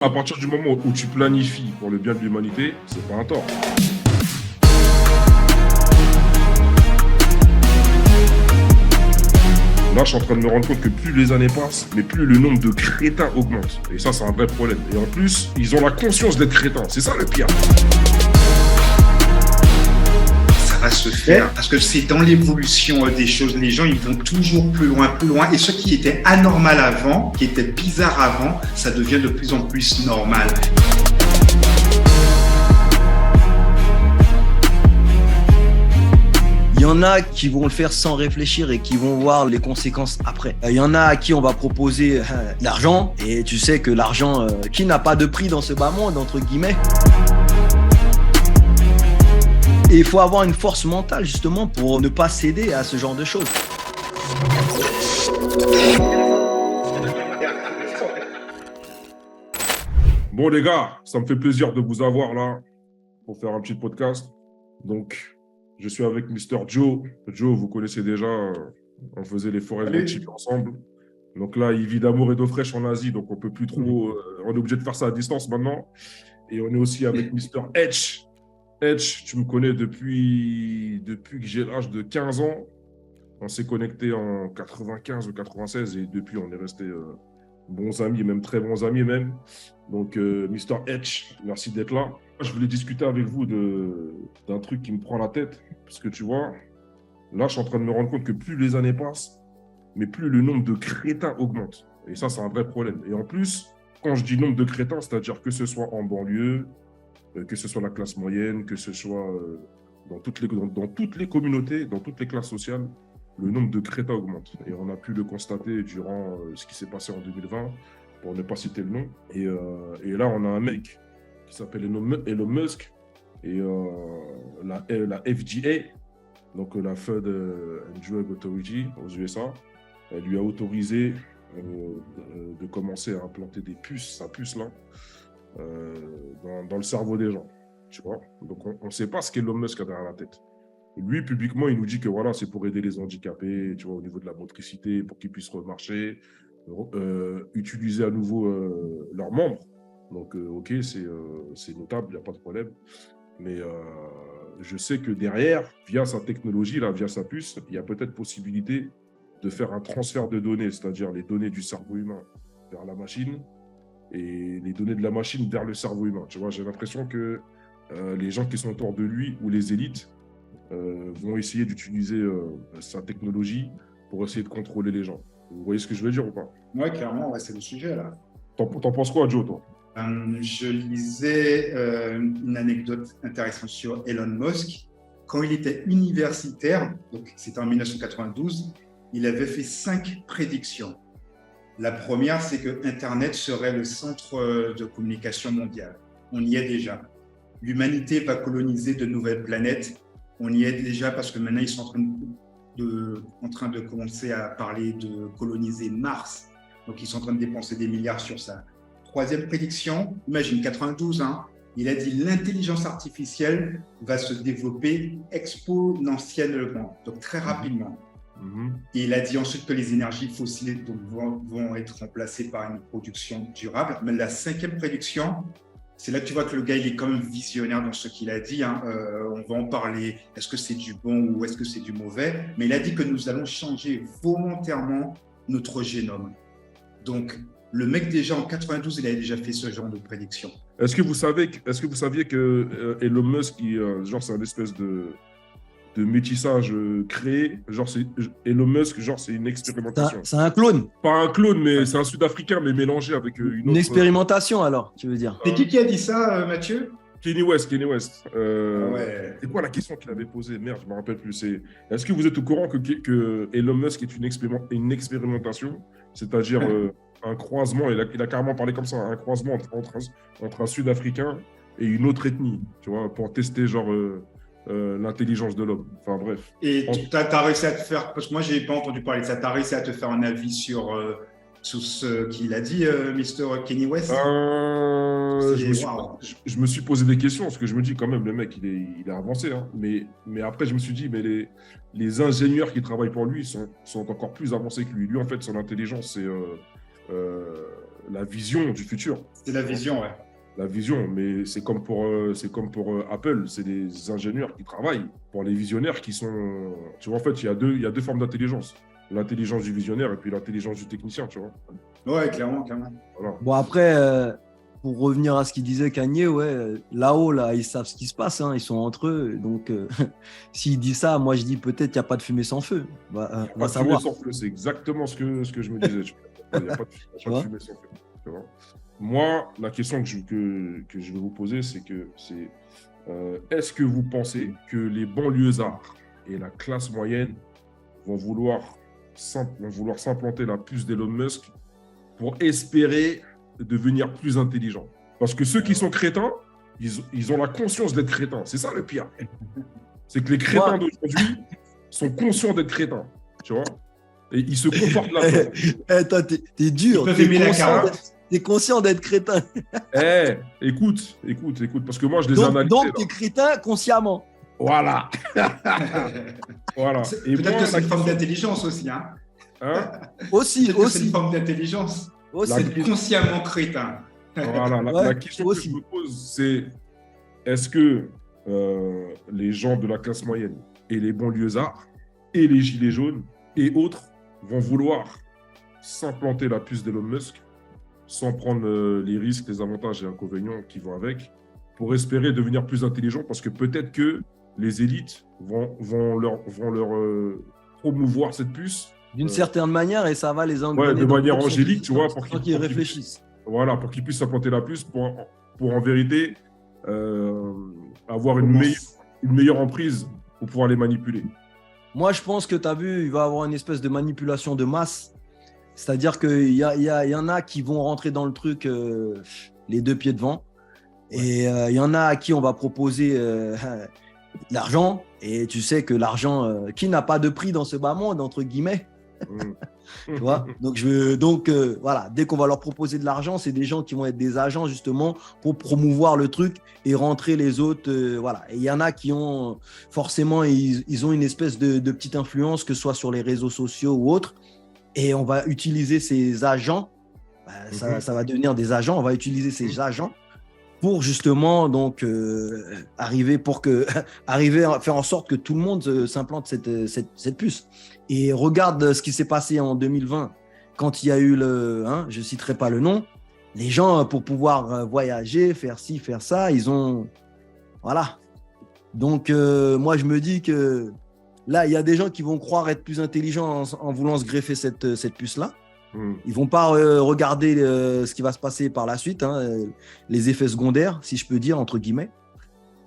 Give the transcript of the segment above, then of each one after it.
À partir du moment où tu planifies pour le bien de l'humanité, c'est pas un tort. Là, je suis en train de me rendre compte que plus les années passent, mais plus le nombre de crétins augmente. Et ça, c'est un vrai problème. Et en plus, ils ont la conscience d'être crétins. C'est ça le pire. Ça va se faire parce que c'est dans l'évolution des choses. Les gens, ils vont toujours plus loin, plus loin. Et ce qui était anormal avant, qui était bizarre avant, ça devient de plus en plus normal. Il y en a qui vont le faire sans réfléchir et qui vont voir les conséquences après. Il y en a à qui on va proposer de l'argent et tu sais que l'argent qui n'a pas de prix dans ce bas monde, entre guillemets. Et il faut avoir une force mentale justement pour ne pas céder à ce genre de choses. Bon les gars, ça me fait plaisir de vous avoir là pour faire un petit podcast. Donc, je suis avec Mr. Joe. Joe, vous connaissez déjà, on faisait les forêts de Chip ensemble. Donc là, il vit d'amour et d'eau fraîche en Asie, donc on peut plus trop, on est obligé de faire ça à distance maintenant. Et on est aussi avec Mr. Etch. Etch, tu me connais depuis que j'ai l'âge de 15 ans. On s'est connecté en 95 ou 96 et depuis, on est resté bons amis, même très bons amis même. Donc, Mr. Etch, merci d'être là. Je voulais discuter avec vous d'un truc qui me prend la tête, parce que tu vois, là, je suis en train de me rendre compte que plus les années passent, mais plus le nombre de crétins augmente. Et ça, c'est un vrai problème. Et en plus, quand je dis nombre de crétins, c'est-à-dire que ce soit en banlieue, que ce soit la classe moyenne, que ce soit dans toutes les communautés, dans toutes les classes sociales, le nombre de crétins augmente. Et on a pu le constater durant ce qui s'est passé en 2020, pour ne pas citer le nom. Et là, on a un mec qui s'appelle Elon Musk et la FDA, donc la Food and Drug Authority aux USA, elle lui a autorisé de commencer à implanter sa puce là, dans le cerveau des gens, tu vois. Donc on ne sait pas ce qu'Elon Musk a derrière la tête. Lui, publiquement, il nous dit que voilà, c'est pour aider les handicapés, tu vois, au niveau de la motricité, pour qu'ils puissent remarcher, utiliser à nouveau leurs membres. Donc, ok, c'est notable, il n'y a pas de problème. Mais je sais que derrière, via sa technologie, là, via sa puce, il y a peut-être possibilité de faire un transfert de données, c'est-à-dire les données du cerveau humain vers la machine et les données de la machine vers le cerveau humain. Tu vois, j'ai l'impression que les gens qui sont autour de lui ou les élites vont essayer d'utiliser sa technologie pour essayer de contrôler les gens. Vous voyez ce que je veux dire ou pas? Ouais, clairement, ouais, c'est le sujet là. T'en penses quoi, Joe, toi? Je lisais une anecdote intéressante sur Elon Musk. Quand il était universitaire, donc c'était en 1992, il avait fait 5 prédictions. La première, c'est que Internet serait le centre de communication mondiale. On y est déjà. L'humanité va coloniser de nouvelles planètes. On y est déjà parce que maintenant, ils sont en train de commencer à parler de coloniser Mars. Donc, ils sont en train de dépenser des milliards sur ça. Troisième prédiction, imagine 92, il a dit l'intelligence artificielle va se développer exponentiellement, donc très rapidement. Et il a dit ensuite que les énergies fossiles vont être remplacées par une production durable. Mais la 5e prédiction, c'est là que tu vois que le gars, il est quand même visionnaire dans ce qu'il a dit. On va en parler. Est-ce que c'est du bon ou est-ce que c'est du mauvais? Mais il a dit que nous allons changer volontairement notre génome. Donc, le mec, déjà en 92, il avait déjà fait ce genre de prédiction. Est-ce que vous saviez que Elon Musk, genre, c'est une espèce de métissage créé, genre Elon Musk, genre c'est une expérimentation. C'est un clone. Pas un clone, mais c'est un Sud-Africain, mais mélangé avec une autre... Une expérimentation alors, tu veux dire. C'est qui a dit ça, Mathieu? Kenny West. Ouais. C'est quoi la question qu'il avait posée? Merde, je ne me rappelle plus. Est-ce que vous êtes au courant que Elon Musk est une expérimentation, c'est-à-dire un croisement, il a carrément parlé comme ça, un croisement entre un Sud-Africain et une autre ethnie, tu vois, pour tester genre... l'intelligence de l'homme. Enfin bref. Et tu as réussi à te faire, parce que moi je n'ai pas entendu parler de ça, tu as réussi à te faire un avis sur ce qu'il a dit, Mr. Kenny West? Je me suis posé des questions, parce que je me dis quand même, le mec, il est avancé. Mais après, je me suis dit, mais les ingénieurs qui travaillent pour lui sont encore plus avancés que lui. Lui, en fait, son intelligence, la vision du futur. C'est la vision, ouais. La vision, mais c'est comme pour Apple, c'est des ingénieurs qui travaillent pour les visionnaires qui sont... Tu vois, en fait, il y a deux formes d'intelligence. L'intelligence du visionnaire et puis l'intelligence du technicien, tu vois. Ouais, clairement. Voilà. Bon, après, pour revenir à ce qu'il disait Kanye, là-haut, là, ils savent ce qui se passe, hein, ils sont entre eux. Donc, s'il dit ça, moi, je dis peut-être qu'il n'y a pas de fumée sans feu. On va savoir. Fumée sans feu, c'est exactement ce que je me disais. Il n'y a pas de fumée sans feu. Tu vois. Moi, la question que je vais vous poser, c'est est-ce que vous pensez que les banlieusards et la classe moyenne vont vouloir s'implanter la puce d'Elon Musk pour espérer devenir plus intelligents? Parce que ceux qui sont crétins, ils ont la conscience d'être crétins. C'est ça le pire. C'est que les crétins d'aujourd'hui sont conscients d'être crétins. Tu vois? Et ils se comportent là-dedans. Toi, t'es dur. T'es conscient d'être crétin. Écoute, parce que moi, je les analyse. Donc, t'es crétin consciemment. Voilà. Voilà. Peut-être que c'est une forme d'intelligence aussi. Hein aussi. C'est une forme d'intelligence. C'est consciemment crétin. Voilà. La question que je me pose, c'est est-ce que les gens de la classe moyenne et les banlieusards et les gilets jaunes et autres vont vouloir s'implanter la puce d'Elon Musk sans prendre les risques, les avantages et inconvénients qui vont avec, pour espérer devenir plus intelligents, parce que peut-être que les élites vont leur promouvoir cette puce. D'une certaine manière, et ça va les engrainer. Ouais, de manière angélique, tu vois, pour qu'ils réfléchissent. Voilà, pour qu'ils puissent s'implanter la puce, pour en vérité avoir une meilleure emprise pour pouvoir les manipuler. Moi, je pense que tu as vu, il va y avoir une espèce de manipulation de masse. C'est-à-dire qu'il y en a qui vont rentrer dans le truc les deux pieds devant. Et il y en a à qui on va proposer de l'argent. Et tu sais que l'argent, qui n'a pas de prix dans ce bas monde, entre guillemets. Tu vois, donc voilà, dès qu'on va leur proposer de l'argent, c'est des gens qui vont être des agents justement pour promouvoir le truc et rentrer les autres. Voilà. Et il y en a qui ont forcément, ils ont une espèce de petite influence, que ce soit sur les réseaux sociaux ou autres. Et on va utiliser ces agents, ça va devenir des agents, on va utiliser ces agents pour justement donc, arriver à faire en sorte que tout le monde s'implante cette puce. Et regarde ce qui s'est passé en 2020, quand il y a eu je ne citerai pas le nom, les gens, pour pouvoir voyager, faire ci, faire ça, ils ont... Voilà. Donc, moi, je me dis que là, il y a des gens qui vont croire être plus intelligents en voulant se greffer cette puce-là. Ils ne vont pas regarder ce qui va se passer par la suite, les effets secondaires, si je peux dire, entre guillemets.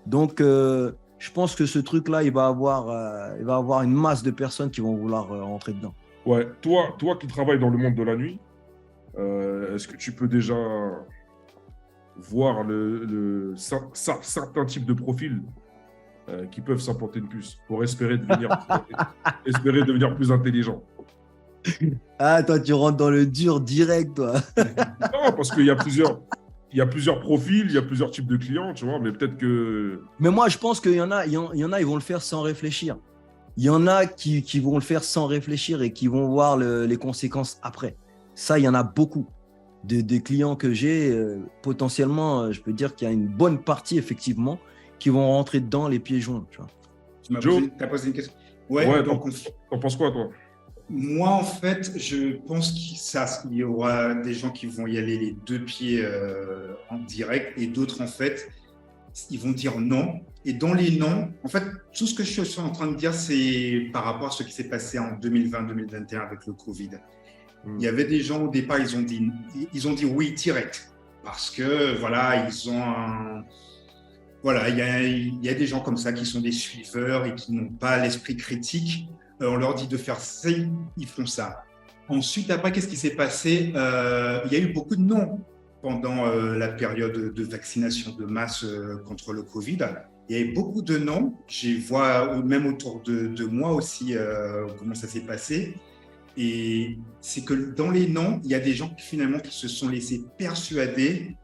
Donc, je pense que ce truc-là, il va avoir une masse de personnes qui vont vouloir rentrer dedans. Ouais, toi qui travailles dans le monde de la nuit, est-ce que tu peux déjà voir certains types de profils qui peuvent s'implanter une puce pour espérer devenir plus intelligent? Ah, toi, tu rentres dans le dur direct, toi. Non, parce qu'il y a plusieurs profils, il y a plusieurs types de clients, tu vois, mais peut-être que... Mais moi, je pense qu'il y en a, ils vont le faire sans réfléchir. Il y en a qui vont le faire sans réfléchir et qui vont voir les conséquences après. Ça, il y en a beaucoup. Des clients que j'ai, potentiellement, je peux dire qu'il y a une bonne partie, effectivement, qui vont rentrer dedans les pieds joints, tu vois. Tu m'as posé une question. Ouais, t'en penses quoi, toi? Moi, en fait, je pense qu'il y aura des gens qui vont y aller les deux pieds en direct et d'autres, en fait, ils vont dire non. Et dans les non, en fait, tout ce que je suis en train de dire, c'est par rapport à ce qui s'est passé en 2020-2021 avec le Covid. Il y avait des gens, au départ, ils ont dit oui direct parce que, voilà, voilà, il y a des gens comme ça qui sont des suiveurs et qui n'ont pas l'esprit critique. On leur dit de faire ça, ils font ça. Ensuite, après, qu'est-ce qui s'est passé? Il y a eu beaucoup de non pendant la période de vaccination de masse contre le Covid. Il y a eu beaucoup de non. Je vois même autour de moi aussi comment ça s'est passé. Et c'est que dans les non, il y a des gens finalement qui se sont laissés persuader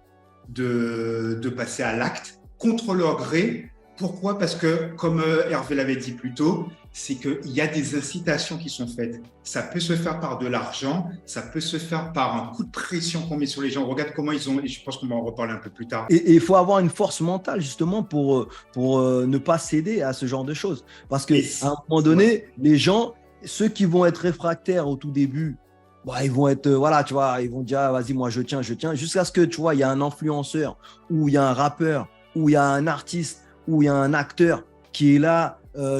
de passer à l'acte contre leur gré. Pourquoi? Parce que, comme Hervé l'avait dit plus tôt, c'est qu'il y a des incitations qui sont faites. Ça peut se faire par de l'argent, ça peut se faire par un coup de pression qu'on met sur les gens. Regarde comment ils ont, et je pense qu'on va en reparler un peu plus tard. Et il faut avoir une force mentale justement pour ne pas céder à ce genre de choses. Parce qu'à un moment donné, les gens, ceux qui vont être réfractaires au tout début, bah, ils vont être, voilà, tu vois, ils vont dire, ah, vas-y, moi je tiens, jusqu'à ce que, tu vois, il y a un influenceur, ou il y a un rappeur, ou il y a un artiste, ou il y a un acteur qui est là,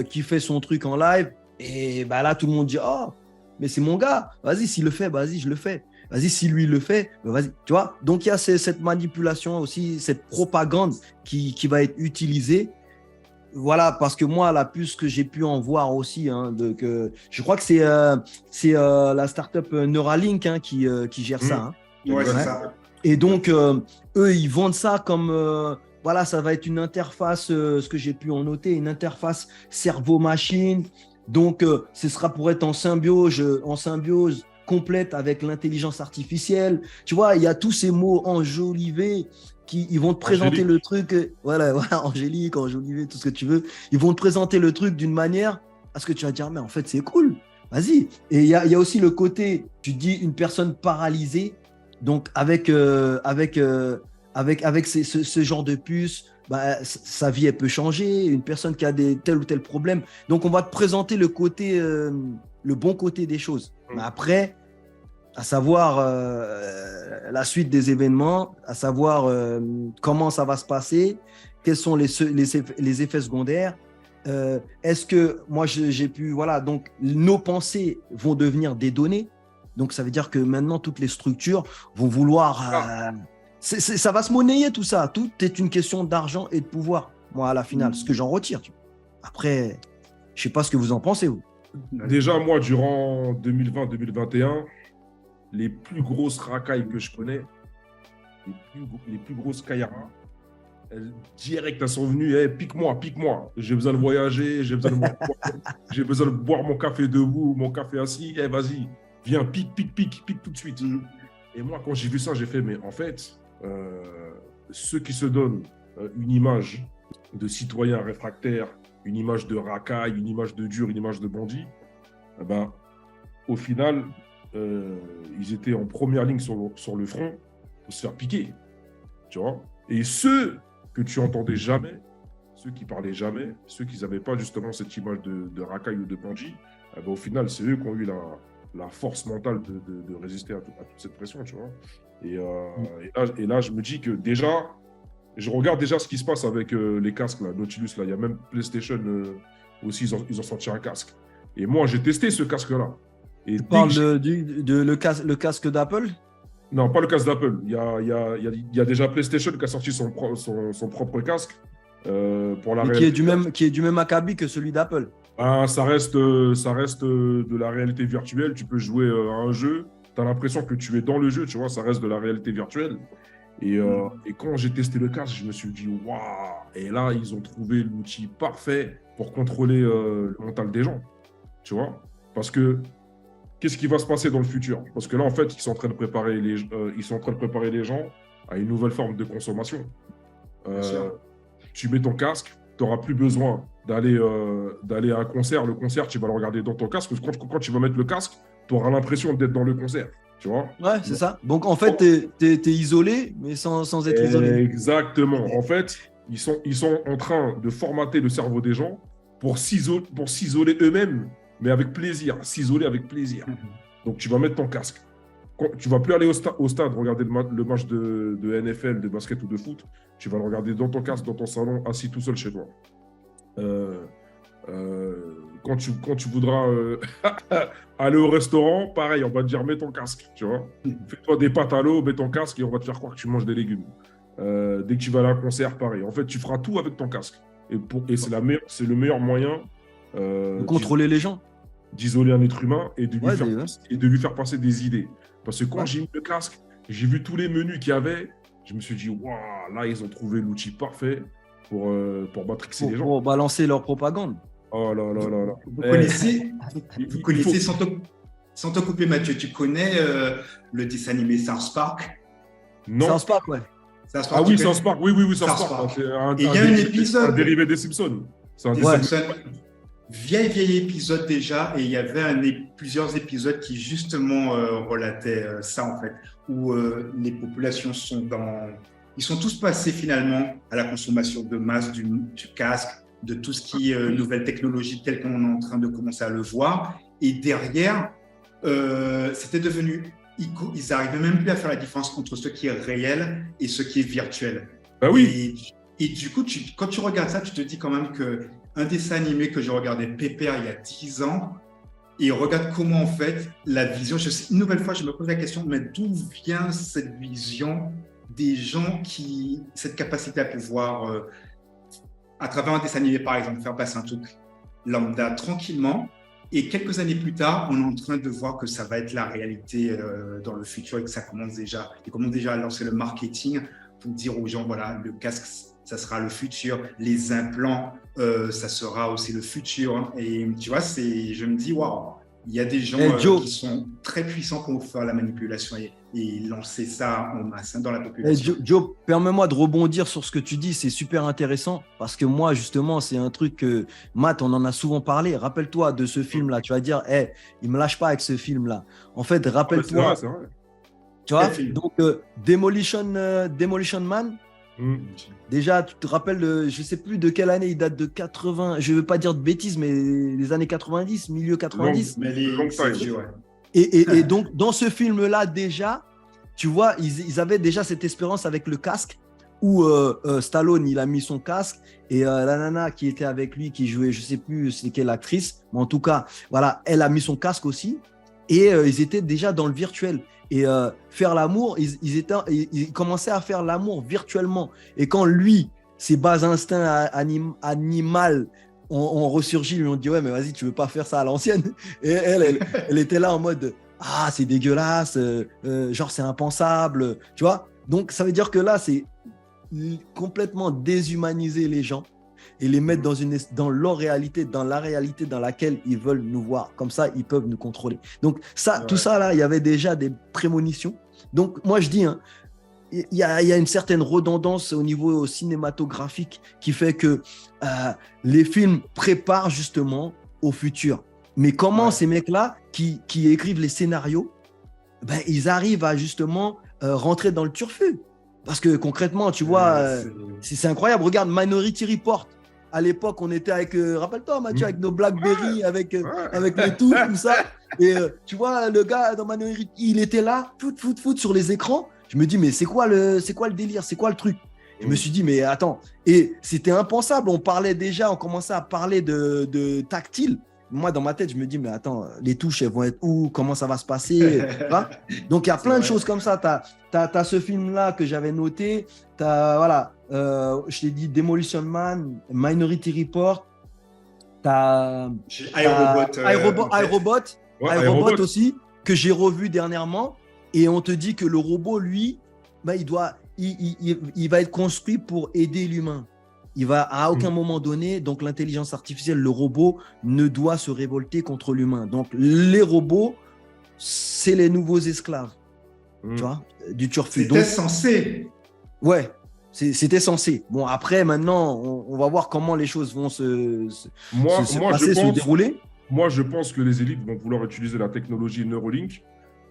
qui fait son truc en live, et bah, là, tout le monde dit, oh, mais c'est mon gars, vas-y, s'il le fait, vas-y, je le fais. Vas-y, si lui le fait, bah, vas-y, tu vois. Donc, il y a cette manipulation aussi, cette propagande qui va être utilisée. Voilà, parce que moi, la puce que j'ai pu en voir aussi, hein, je crois que c'est la startup Neuralink qui gère ça. Hein. Ouais, c'est ça. Et donc, eux, ils vendent ça comme, voilà, ça va être une interface, ce que j'ai pu en noter, une interface cerveau-machine. Donc, ce sera pour être en symbiose complète avec l'intelligence artificielle. Tu vois, il y a tous ces mots enjolivés ils vont te présenter le truc, voilà, angélique, enjolivé, tout ce que tu veux. Ils vont te présenter le truc d'une manière à ce que tu vas dire, mais en fait, c'est cool, vas-y. Et il y a aussi le côté, tu dis, une personne paralysée, donc avec ce genre de puce, bah, sa vie, elle peut changer. Une personne qui a tel ou tel problème. Donc, on va te présenter le bon côté des choses. Mais après, à savoir la suite des événements, à savoir comment ça va se passer, quels sont les effets secondaires. Est-ce que moi j'ai pu, voilà, donc nos pensées vont devenir des données. Donc ça veut dire que maintenant toutes les structures vont vouloir, ça va se monnayer tout ça. Tout est une question d'argent et de pouvoir. Moi à la finale, ce que j'en retire. Tu vois. Après, je sais pas ce que vous en pensez vous. Déjà moi durant 2020-2021. Les plus grosses racailles que je connais, les plus grosses Kayara, direct, elles sont venues, hey, pique-moi, j'ai besoin de voyager, j'ai besoin de boire mon café debout, mon café assis, hey, vas-y, viens, pique tout de suite. Et moi, quand j'ai vu ça, j'ai fait, mais en fait, ceux qui se donnent une image de citoyen réfractaire, une image de racaille, une image de dur, une image de bandit, eh ben, au final, ils étaient en première ligne sur le front pour se faire piquer, tu vois. Et ceux que tu entendais jamais, ceux qui parlaient jamais, ceux qui n'avaient pas justement cette image de racaille ou de bandit, eh ben, au final, c'est eux qui ont eu la force mentale de résister à toute cette pression, tu vois. Et là, je me dis que déjà, je regarde déjà ce qui se passe avec les casques, là, Nautilus, là. Il y a même PlayStation aussi, ils ont sorti un casque. Et moi, j'ai testé ce casque-là. Tu parles le casque d'Apple ? Non, pas le casque d'Apple. Il y a déjà PlayStation qui a sorti son propre casque pour la réalité. Qui est du même acabit que celui d'Apple. Ça reste de la réalité virtuelle. Tu peux jouer à un jeu. Tu as l'impression que tu es dans le jeu. Tu vois, ça reste de la réalité virtuelle. Et quand j'ai testé le casque, je me suis dit, waouh! Et là, ils ont trouvé l'outil parfait pour contrôler le mental des gens. Tu vois? Parce que qu'est-ce qui va se passer dans le futur? Parce que là, en fait, ils sont en train de préparer les gens à une nouvelle forme de consommation. Tu mets ton casque, tu n'auras plus besoin d'aller à un concert. Le concert, tu vas le regarder dans ton casque. Parce que quand tu vas mettre le casque, tu auras l'impression d'être dans le concert. Tu vois? Ouais, c'est ça. Donc, en fait, tu es isolé, mais sans être isolé. Exactement. En fait, ils sont en train de formater le cerveau des gens pour s'isoler eux-mêmes, mais avec plaisir, s'isoler avec plaisir. Donc, tu vas mettre ton casque. Tu ne vas plus aller au stade regarder le match de NFL, de basket ou de foot. Tu vas le regarder dans ton casque, dans ton salon, assis tout seul chez toi. Quand tu voudras aller au restaurant, pareil, on va te dire mets ton casque, tu vois. Fais-toi des pâtes à l'eau, mets ton casque et on va te faire croire que tu manges des légumes. Dès que tu vas aller à un concert, pareil. En fait, tu feras tout avec ton casque. Et c'est le meilleur moyen de contrôler les gens. D'isoler un être humain et de lui faire passer des idées. Parce que quand j'ai mis le casque, j'ai vu tous les menus qu'il y avait, je me suis dit, waouh, là, ils ont trouvé l'outil parfait pour matrixer les gens. Pour balancer leur propagande. Oh là là là là. Vous connaissez, sans te couper, Mathieu, tu connais le dessin animé South Park? Non. South Park, ouais. Ah oui, South Park, oui, South Park. Et il y a un épisode. Un dérivé des Simpsons. vieil épisode déjà, et il y avait plusieurs épisodes qui justement relataient ça en fait, où les populations ils sont tous passés finalement à la consommation de masse du casque, de tout ce qui est nouvelles technologies telles qu'on est en train de commencer à le voir, et derrière, c'était devenu, ils n'arrivaient même plus à faire la différence entre ce qui est réel et ce qui est virtuel. Bah oui. Et du coup, quand tu regardes ça, tu te dis quand même qu'un dessin animé que je regardais pépère il y a 10 ans, et regarde comment en fait la vision, une nouvelle fois je me pose la question, mais d'où vient cette vision des gens cette capacité à pouvoir, à travers un dessin animé par exemple, faire passer un truc lambda tranquillement, et quelques années plus tard, on est en train de voir que ça va être la réalité dans le futur et que ça commence déjà. Ils commencent déjà à lancer le marketing pour dire aux gens, voilà, le casque, ça sera le futur. Les implants, ça sera aussi le futur. Et tu vois, je me dis, waouh, il y a des gens qui sont très puissants pour faire la manipulation et lancer ça en masse dans la population. Joe, permets-moi de rebondir sur ce que tu dis, c'est super intéressant parce que moi, justement, c'est un truc que Matt, on en a souvent parlé. Rappelle-toi de ce film-là, tu vas dire, hey, il me lâche pas avec ce film-là. En fait, rappelle-toi. C'est vrai. Tu vois, donc Demolition Man. Déjà, tu te rappelles, je ne sais plus de quelle année, il date de 80, je ne veux pas dire de bêtises, mais les années 90, milieu 90. Et donc, dans ce film-là, déjà, tu vois, ils avaient déjà cette espérance avec le casque où Stallone, il a mis son casque et la nana qui était avec lui, qui jouait, je ne sais plus c'est quelle actrice, mais en tout cas, voilà, elle a mis son casque aussi et ils étaient déjà dans le virtuel. Et faire l'amour, ils commençaient à faire l'amour virtuellement. Et quand lui, ses bas instincts animaux ont ressurgi, ils lui ont dit ouais mais vas-y, tu veux pas faire ça à l'ancienne. Et elle était là en mode ah c'est dégueulasse, genre c'est impensable, tu vois. Donc ça veut dire que là c'est complètement déshumaniser les gens et les mettre dans leur réalité, dans la réalité dans laquelle ils veulent nous voir. Comme ça, ils peuvent nous contrôler. Donc, tout ça, là, il y avait déjà des prémonitions. Donc, moi, je dis, il y a une certaine redondance au niveau cinématographique qui fait que les films préparent justement au futur. Mais comment ces mecs-là qui écrivent les scénarios, ils arrivent à justement rentrer dans le turfu. Parce que concrètement, tu vois, c'est incroyable. Regarde Minority Report. À l'époque, on était avec, rappelle-toi Mathieu, avec nos Blackberry, avec le tout ça. Et tu vois, le gars dans Minority, il était là, foot sur les écrans. Je me dis, mais c'est quoi le délire? C'est quoi le truc? Je me suis dit, mais attends. Et c'était impensable. On commençait à parler de tactile. Moi, dans ma tête, je me dis, mais attends, les touches, elles vont être où? Comment ça va se passer? Donc, il y a plein de choses comme ça. Tu as ce film-là que j'avais noté. Tu as, voilà, je t'ai dit Demolition Man, Minority Report. Tu as iRobot aussi, que j'ai revu dernièrement. Et on te dit que le robot, lui, il va être construit pour aider l'humain. Il va à aucun moment donné, donc l'intelligence artificielle, le robot, ne doit se révolter contre l'humain. Donc les robots, c'est les nouveaux esclaves, tu vois, du turfu. C'était censé. Ouais, c'était censé. Bon, après, maintenant, on va voir comment les choses vont se dérouler. Moi, je pense que les élites vont vouloir utiliser la technologie Neuralink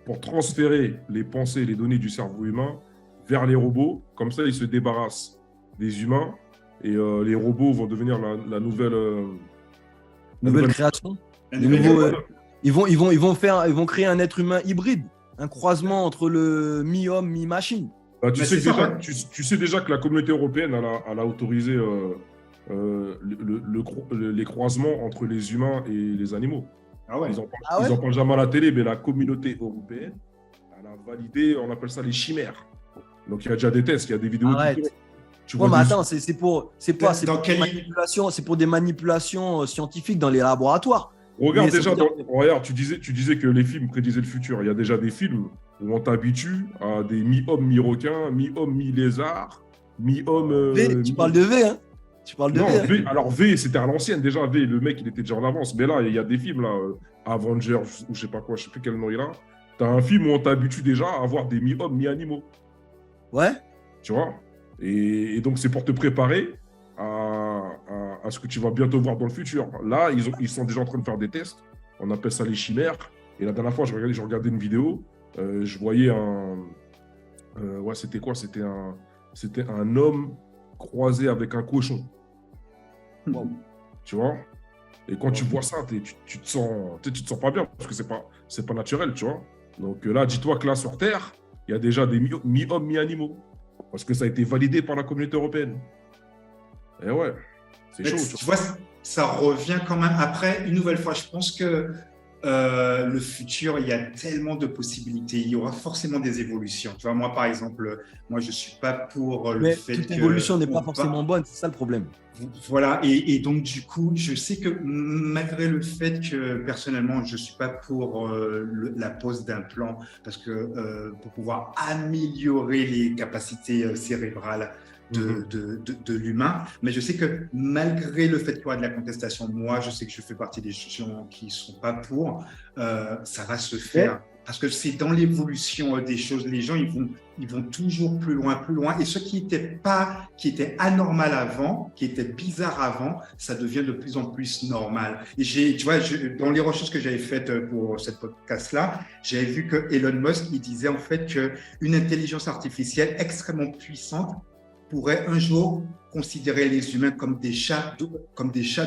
pour transférer les pensées et les données du cerveau humain vers les robots. Comme ça, ils se débarrassent des humains. Et les robots vont devenir la nouvelle création. Ils vont créer un être humain hybride, un croisement entre le mi-homme, mi-machine. Tu sais déjà que la communauté européenne elle a autorisé les croisements entre les humains et les animaux. Ah ouais. Ils en parlent jamais à la télé, mais la communauté européenne elle a validé, on appelle ça les chimères. Donc il y a déjà des tests, il y a des vidéos. Mais attends, c'est pour des manipulations scientifiques dans les laboratoires. Regarde déjà, regarde, tu disais que les films prédisaient le futur. Il y a déjà des films où on t'habitue à des mi-hommes, mi-requins, mi-hommes, mi-lézards, mi-hommes. Tu parles de V, hein? V. Alors V, c'était à l'ancienne déjà. V, le mec, il était déjà en avance. Mais là, il y a des films, là, Avengers, ou je sais pas quoi, je sais plus quel nom il a. T'as un film où on t'habitue déjà à avoir des mi-hommes, mi-animaux. Ouais. Tu vois? Et donc, c'est pour te préparer à à ce que tu vas bientôt voir dans le futur. Là, ils sont déjà en train de faire des tests. On appelle ça les chimères. Et la dernière fois, je regardais une vidéo. Je voyais c'était quoi? C'était un homme croisé avec un cochon. Wow. Tu vois? Et quand tu vois ça, tu te sens pas bien parce que c'est pas naturel, tu vois? Donc là, dis-toi que là, sur Terre, il y a déjà des mi-hommes, mi-animaux. Parce que ça a été validé par la communauté européenne. Et ouais, c'est chaud. Tu vois, ça revient quand même. Après, une nouvelle fois, je pense que le futur, il y a tellement de possibilités. Il y aura forcément des évolutions. Tu vois, moi, par exemple, moi, je ne suis pas pour le fait que… toute évolution n'est pas forcément bonne, c'est ça le problème. Voilà, et donc du coup, je sais que malgré le fait que personnellement, je ne suis pas pour la pose d'implants, parce que pour pouvoir améliorer les capacités cérébrales de l'humain, mais je sais que malgré le fait qu'il y aura de la contestation, moi, je sais que je fais partie des gens qui ne sont pas pour, ça va se faire. Parce que c'est dans l'évolution des choses, les gens, ils vont toujours plus loin. Et ce qui était anormal avant, qui était bizarre avant, ça devient de plus en plus normal. Et tu vois, dans les recherches que j'avais faites pour cette podcast-là, j'avais vu que Elon Musk, il disait en fait qu'une intelligence artificielle extrêmement puissante pourrait un jour considérer les humains comme des chats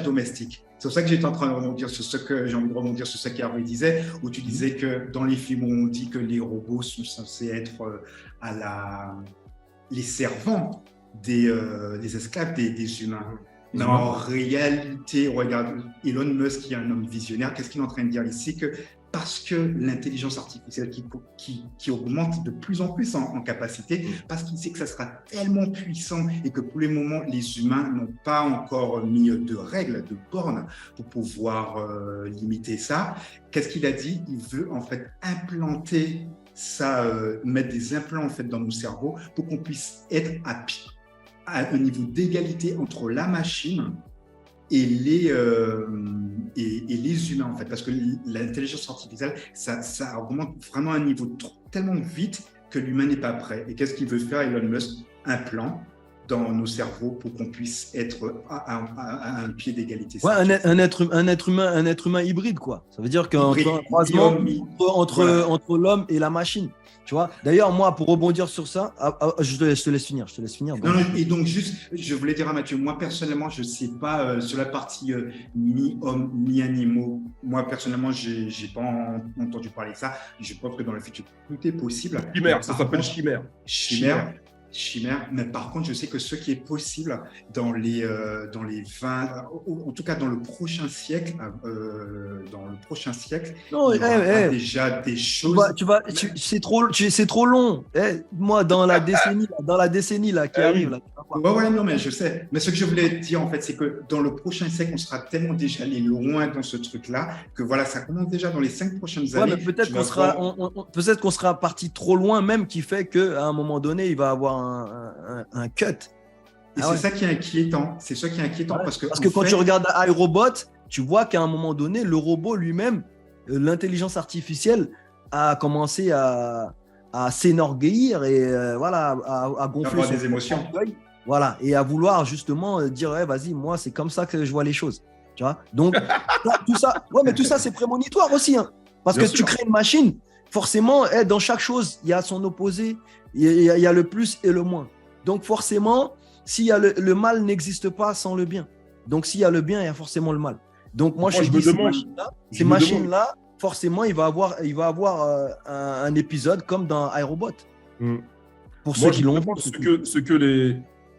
domestiques. C'est pour ça que j'étais en train de rebondir sur ce que j'ai envie de rebondir sur ce qu'Hervé disait, où tu disais que dans les films où on dit que les robots sont censés être les servants des esclaves des humains. Mais en réalité, regarde, Elon Musk, qui est un homme visionnaire, qu'est-ce qu'il est en train de dire ici? Que parce que l'intelligence artificielle qui augmente de plus en plus en capacité, parce qu'il sait que ça sera tellement puissant et que pour le moment, les humains n'ont pas encore mis de règles, de bornes pour pouvoir limiter ça. Qu'est-ce qu'il a dit? Il veut en fait implanter ça, mettre des implants en fait dans nos cerveaux pour qu'on puisse être à un niveau d'égalité entre la machine et les humains, en fait, parce que l'intelligence artificielle, ça augmente vraiment un niveau tellement vite que l'humain n'est pas prêt. Et qu'est-ce qu'il veut faire, Elon Musk? Un plan dans nos cerveaux pour qu'on puisse être à un pied d'égalité. Ouais, un être humain hybride, quoi. Ça veut dire qu'entre un croisement entre l'homme et la machine. Tu vois. D'ailleurs, moi, pour rebondir sur ça, je te laisse finir. Non, et donc, juste, je voulais dire à Mathieu, moi, personnellement, je ne sais pas, sur la partie mi-homme, mi-animaux, moi, personnellement, je n'ai pas entendu parler de ça. Je pense que dans le futur, tout est possible. Chimère, ça s'appelle chimère. Chimère, mais par contre, je sais que ce qui est possible dans les 20, en tout cas dans le prochain siècle, non, il y aura déjà des choses. C'est trop long. Moi, dans la décennie là qui arrive là. Ouais, non, mais je sais. Mais ce que je voulais dire en fait, c'est que dans le prochain siècle, on sera tellement déjà allé loin dans ce truc-là que voilà, ça commence déjà dans les 5 prochaines années. Mais peut-être qu'on sera parti trop loin, même qui fait qu'à un moment donné, il va avoir un cut. Et c'est ça qui est inquiétant. C'est ça qui est inquiétant parce que quand tu regardes iRobot, tu vois qu'à un moment donné, le robot lui-même, l'intelligence artificielle a commencé à s'énorgueillir et à gonfler des émotions. Voilà, et à vouloir justement dire vas-y, moi c'est comme ça que je vois les choses. Tu vois. Donc tout ça, mais tout ça c'est prémonitoire aussi, hein, parce que tu crées une machine. Forcément, dans chaque chose, il y a son opposé, il y a le plus et le moins. Donc forcément, s'il y a le mal n'existe pas sans le bien. Donc s'il y a le bien, il y a forcément le mal. Donc moi je dis ces machines-là, forcément, il va avoir un épisode comme dans iRobot. Pour ceux qui l'ont vu.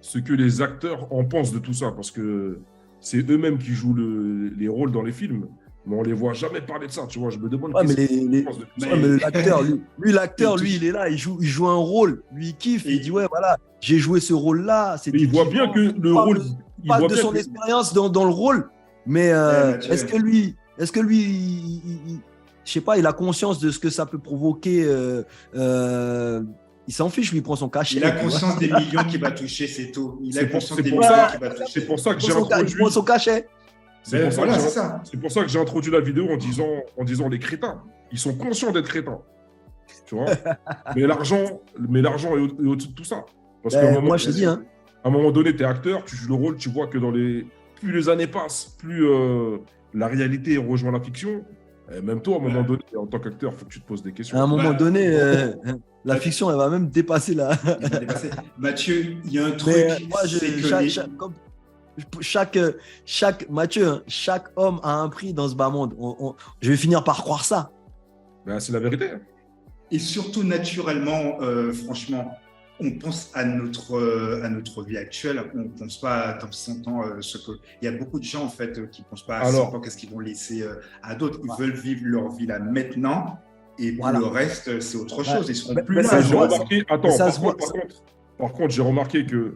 Ce que les acteurs en pensent de tout ça, parce que c'est eux-mêmes qui jouent les rôles dans les films. Mais on les voit jamais parler de ça, tu vois. Je me demande. L'acteur, lui, il est là, il joue un rôle. Lui, il kiffe. Il dit voilà, j'ai joué ce rôle-là. Il voit bien que le rôle. Il parle de son expérience dans le rôle. Mais est-ce que lui, je sais pas, il a conscience de ce que ça peut provoquer. Il s'en fiche, lui, il prend son cachet. Il a conscience des millions qu'il va toucher, c'est tout. Il a conscience des millions qu'il va toucher. C'est pour ça que j'ai introduit. Il prend son cachet. C'est pour ça que j'ai introduit la vidéo en disant les crétins. Ils sont conscients d'être crétins. Tu vois. Mais l'argent est au-dessus de tout ça. Parce qu'à moi, je te dis, à un moment donné, tu es acteur, tu joues le rôle, tu vois que dans les plus les années passent, plus la réalité rejoint la fiction. Et même toi, à un moment donné, en tant qu'acteur, il faut que tu te poses des questions. À un moment donné, la fiction, elle va même dépasser la. Mathieu, il y a un truc. Moi, Mathieu, hein, chaque homme a un prix dans ce bas monde. Je vais finir par croire ça. Ben, c'est la vérité. Et surtout, naturellement, franchement, on pense à notre vie actuelle. On ne pense pas dans 100 ans. Il y a beaucoup de gens, en fait, qui ne pensent pas à 100 ans, qu'est-ce qu'ils vont laisser à d'autres. Ils veulent vivre leur vie là maintenant. Et pour le reste, c'est autre chose. Ils seront plus là. Par contre, j'ai remarqué que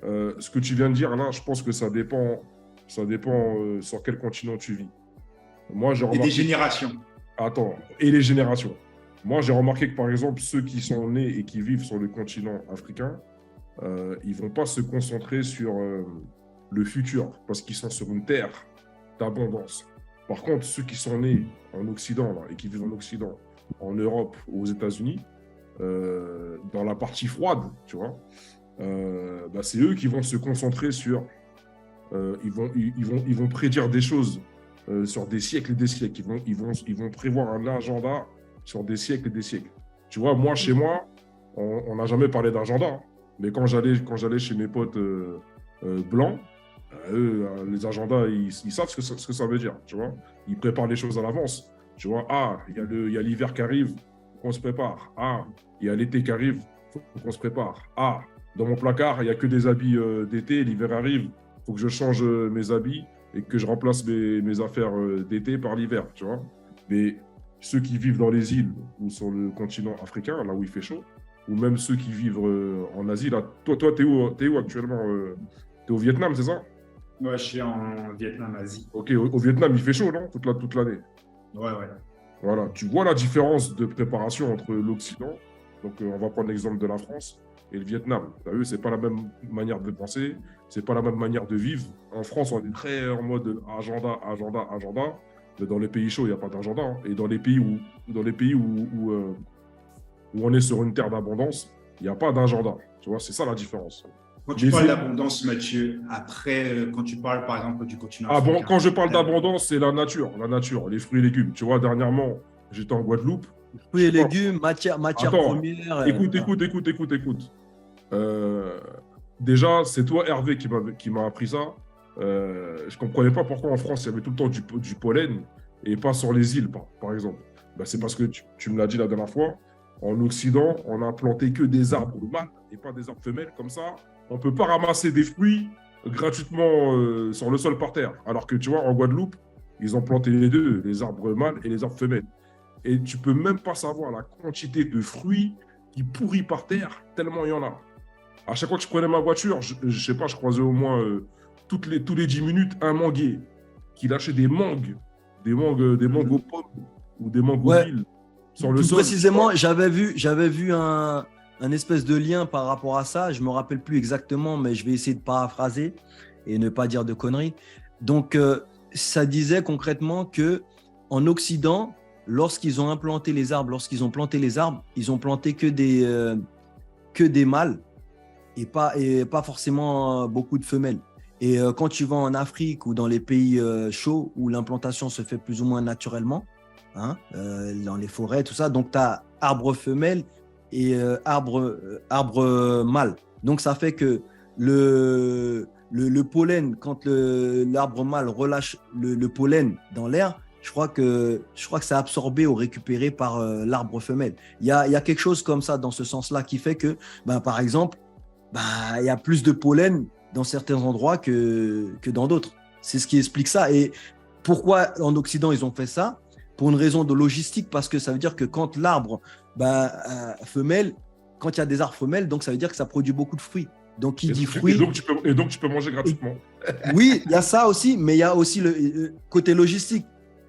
ce que tu viens de dire là, je pense que ça dépend sur quel continent tu vis. Moi, j'ai remarqué... Et des générations. Attends, et les générations. Moi, j'ai remarqué que, par exemple, ceux qui sont nés et qui vivent sur le continent africain, ils ne vont pas se concentrer sur le futur parce qu'ils sont sur une terre d'abondance. Par contre, ceux qui sont nés en Occident là, et qui vivent en Occident, en Europe, aux États-Unis, dans la partie froide, tu vois, c'est eux qui vont se concentrer sur... ils vont prédire des choses sur des siècles et des siècles. Ils vont prévoir un agenda sur des siècles et des siècles. Tu vois, moi, chez moi, on n'a jamais parlé d'agenda. Hein. Mais quand j'allais chez mes potes blancs, eux, les agendas, ils savent ce que ça veut dire. Tu vois, ils préparent les choses à l'avance. Tu vois, il y a l'hiver qui arrive, faut qu'on se prépare. Il y a l'été qui arrive, faut qu'on se prépare. Dans mon placard, il n'y a que des habits d'été, l'hiver arrive, il faut que je change mes habits et que je remplace mes affaires d'été par l'hiver, tu vois. Mais ceux qui vivent dans les îles ou sur le continent africain, là où il fait chaud, ou même ceux qui vivent en Asie, là, toi, t'es où actuellement T'es au Vietnam, c'est ça? Ouais, je suis en Vietnam, Asie. Ok, au Vietnam, il fait chaud, non? Toute l'année. Ouais. Voilà, tu vois la différence de préparation entre l'Occident, donc on va prendre l'exemple de la France, et le Vietnam. Tu as vu, c'est pas la même manière de penser, c'est pas la même manière de vivre. En France, on est très en mode agenda. Mais dans les pays chauds, il n'y a pas d'agenda. Hein. Et dans les pays où on est sur une terre d'abondance, il n'y a pas d'agenda. Tu vois, c'est ça la différence. Quand tu parles d'abondance, Mathieu, après, quand tu parles par exemple du continent africain, quand je parle d'abondance, c'est la nature, les fruits et légumes. Tu vois, dernièrement, j'étais en Guadeloupe. Fruits et légumes, matière première. Écoute. Déjà, c'est toi, Hervé, qui m'a appris ça. Je ne comprenais pas pourquoi en France, il y avait tout le temps du pollen et pas sur les îles, par exemple. C'est parce que tu me l'as dit la dernière fois. En Occident, on n'a planté que des arbres mâles et pas des arbres femelles. Comme ça, on ne peut pas ramasser des fruits gratuitement sur le sol par terre. Alors que tu vois, en Guadeloupe, ils ont planté les deux, les arbres mâles et les arbres femelles. Et tu ne peux même pas savoir la quantité de fruits qui pourrissent par terre, tellement il y en a. À chaque fois que je prenais ma voiture, je sais pas, je croisais au moins tous les 10 minutes un manguier qui lâchait des mangues aux pommes ou des mangues aux villes sur le sol. Précisément, j'avais vu un espèce de lien par rapport à ça. Je me rappelle plus exactement, mais je vais essayer de paraphraser et ne pas dire de conneries. Donc, ça disait concrètement que en Occident, lorsqu'ils ont planté les arbres, ils ont planté que des mâles et pas forcément beaucoup de femelles. Et quand tu vas en Afrique ou dans les pays chauds où l'implantation se fait plus ou moins naturellement, dans les forêts, tout ça, donc tu as arbres femelles et arbres mâles. Donc ça fait que le pollen, quand l'arbre mâle relâche le pollen dans l'air, je crois que c'est absorbé ou récupéré par l'arbre femelle. Il y a quelque chose comme ça dans ce sens-là qui fait que, par exemple, il y a plus de pollen dans certains endroits que dans d'autres. C'est ce qui explique ça. Et pourquoi en Occident ils ont fait ça? Pour une raison de logistique, parce que ça veut dire que quand l'arbre femelle, quand il y a des arbres femelles, donc ça veut dire que ça produit beaucoup de fruits. Donc qui dit fruits. Et donc tu peux manger gratuitement. Oui, il y a ça aussi, mais il y a aussi le côté logistique.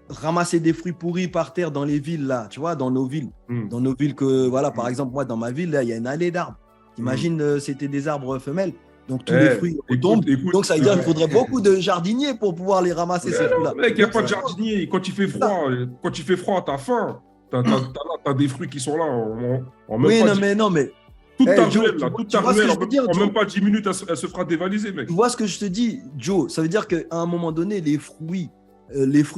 Ramasser des fruits pourris par terre dans les villes, là, tu vois, dans nos villes. Dans nos villes que, voilà, par exemple, moi, dans ma ville, là, il y a une allée d'arbres. Imagine, c'était des arbres femelles. Donc, tous les fruits tombent. Donc, ça veut dire qu'il faudrait beaucoup de jardiniers pour pouvoir les ramasser, ces fruits-là. Mec, il n'y a pas de jardinier. Quand il fait froid, t'as faim. T'as des fruits qui sont là. Mais Toute ta Joe, ruelle, là, toute tu ta vois ce que ruelle, je veux dire, en Joe? même pas 10 minutes, elle se fera dévaliser, mec. Tu vois ce que je te dis, Joe? Ça veut dire qu'à un moment donné, les fruits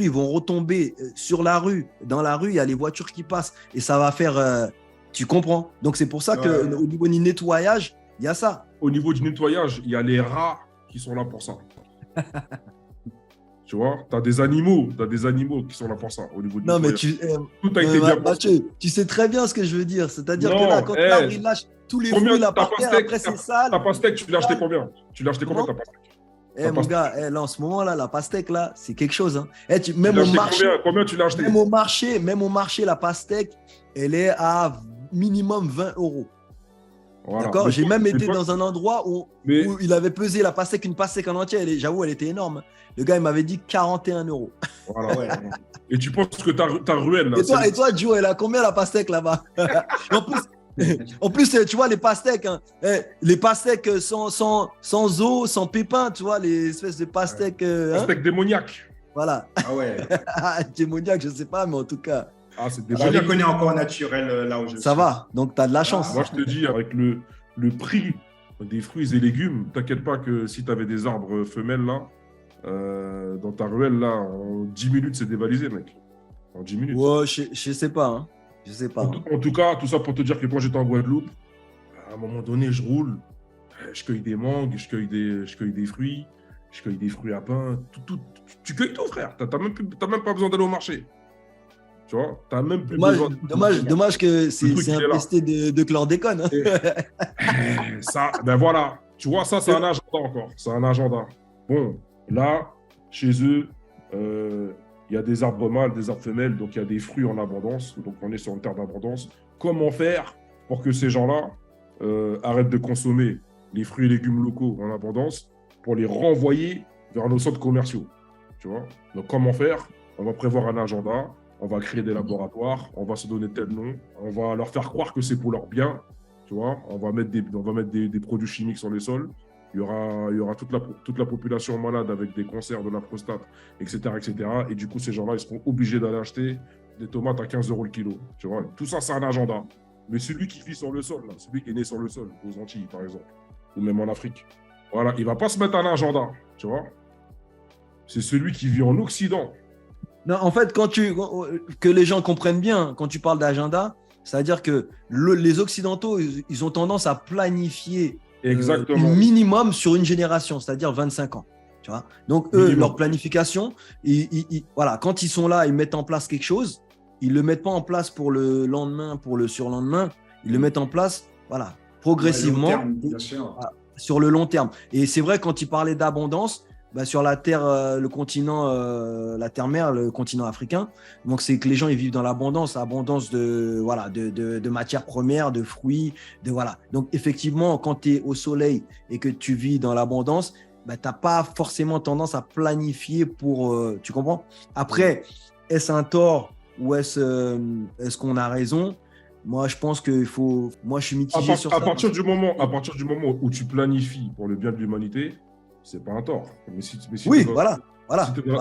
vont retomber sur la rue. Dans la rue, il y a les voitures qui passent et ça va faire. Tu comprends? Donc, c'est pour ça qu'au niveau du nettoyage, il y a ça. Au niveau du nettoyage, il y a les rats qui sont là pour ça. Tu vois, tu as des animaux qui sont là pour ça au niveau du Non, mais nettoyage. Tout a été bien pensé. Mathieu, tu sais très bien ce que je veux dire. C'est-à-dire que Non, là, quand l'arbre il lâche tous les fruits là ta par terre, pastèque, après c'est sale. ta pastèque, tu l'as acheté combien? Tu l'as acheté combien ta pastèque? Mon gars, là, en ce moment-là, la pastèque, là, c'est quelque chose. Hein. Même Tu l'as au acheté marché, combien tu l'as acheté? même au marché, la pastèque, elle est à minimum 20 euros. Voilà. D'accord. J'ai même été toi, dans un endroit où il avait pesé la pastèque, une pastèque en entier. J'avoue, elle était énorme. Le gars, il m'avait dit 41 euros. Voilà, ouais. Et tu penses que ta ruelle, là. Et toi, Joe, elle a combien la pastèque là-bas? En plus, tu vois, les pastèques, hein, les pastèques sans eau, sans pépins, tu vois, les espèces de pastèques. Pastèque démoniaque. Voilà. Ah ouais. Démoniaque, je ne sais pas, mais en tout cas. Ah, c'est Je les connais encore naturels là où je suis. Ça va, donc tu as de la chance. Moi, je te dis, avec le prix des fruits et légumes, t'inquiète pas que si tu avais des arbres femelles là, dans ta ruelle là, en 10 minutes, c'est dévalisé, mec. En 10 minutes. Ouais, je sais pas. Hein. Je sais pas. En tout cas, tout ça pour te dire que quand j'étais en Guadeloupe, à un moment donné, je roule, je cueille des mangues, je cueille des fruits, je cueille des fruits à pain, tu cueilles tout, frère. T'as même pas besoin d'aller au marché. Tu vois, t'as même plus besoin. Dommage que c'est infesté de chlordécone. Hein. Ça, ben voilà. Tu vois, ça, c'est un agenda encore. C'est un agenda. Bon, là, chez eux, il y a des arbres mâles, des arbres femelles, donc il y a des fruits en abondance. Donc on est sur une terre d'abondance. Comment faire pour que ces gens-là arrêtent de consommer les fruits et légumes locaux en abondance pour les renvoyer vers nos centres commerciaux? Tu vois? Donc comment faire? On va prévoir un agenda. On va créer des laboratoires, on va se donner tel nom, on va leur faire croire que c'est pour leur bien, tu vois. On va mettre des produits chimiques sur les sols. Il y aura toute la population malade avec des cancers de la prostate, etc., etc. Et du coup, ces gens-là, ils seront obligés d'aller acheter des tomates à 15 € le kilo, tu vois. Tout ça, c'est un agenda. Mais celui qui vit sur le sol, là, celui qui est né sur le sol, aux Antilles, par exemple, ou même en Afrique, voilà, il ne va pas se mettre un agenda, tu vois. C'est celui qui vit en Occident. Non, en fait, que les gens comprennent bien, quand tu parles d'agenda, c'est-à-dire que les Occidentaux, ils ont tendance à planifier minimum sur une génération, c'est-à-dire 25 ans. Tu vois. Donc, eux, minimum. Leur planification, voilà, quand ils sont là, ils mettent en place quelque chose, ils ne le mettent pas en place pour le lendemain, pour le surlendemain, ils le mettent en place voilà, progressivement, sur le long terme. Et c'est vrai, quand ils parlaient d'abondance, sur la terre, le continent, la terre-mère, le continent africain. Donc, c'est que les gens ils vivent dans l'abondance de matières premières, de fruits, voilà. Donc, effectivement, quand tu es au soleil et que tu vis dans l'abondance, tu n'as pas forcément tendance à planifier pour. Tu comprends? Après, est-ce un tort ou est-ce qu'on a raison? Moi, je pense qu'il faut. Moi, je suis mitigé sur ça. À partir du moment où tu planifies pour le bien de l'humanité, c'est pas un tort. Mais si oui, voilà.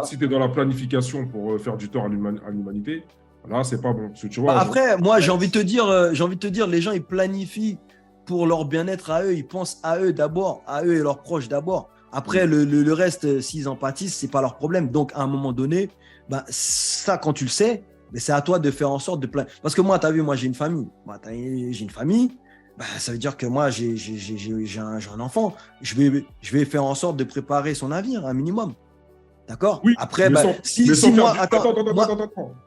Si tu es dans la planification pour faire du tort à l'humanité, là, c'est pas bon. Parce que, tu vois, après, moi, j'ai envie de te dire, les gens, ils planifient pour leur bien-être à eux. Ils pensent à eux d'abord, à eux et leurs proches d'abord. Après, le reste, s'ils en pâtissent, c'est pas leur problème. Donc, à un moment donné, ça, quand tu le sais, c'est à toi de faire en sorte de planifier. Parce que moi, tu as vu, moi, j'ai une famille. J'ai une famille. Ça veut dire que moi, j'ai un enfant. Je vais faire en sorte de préparer son avenir, un minimum. D'accord? Oui, après, Attends.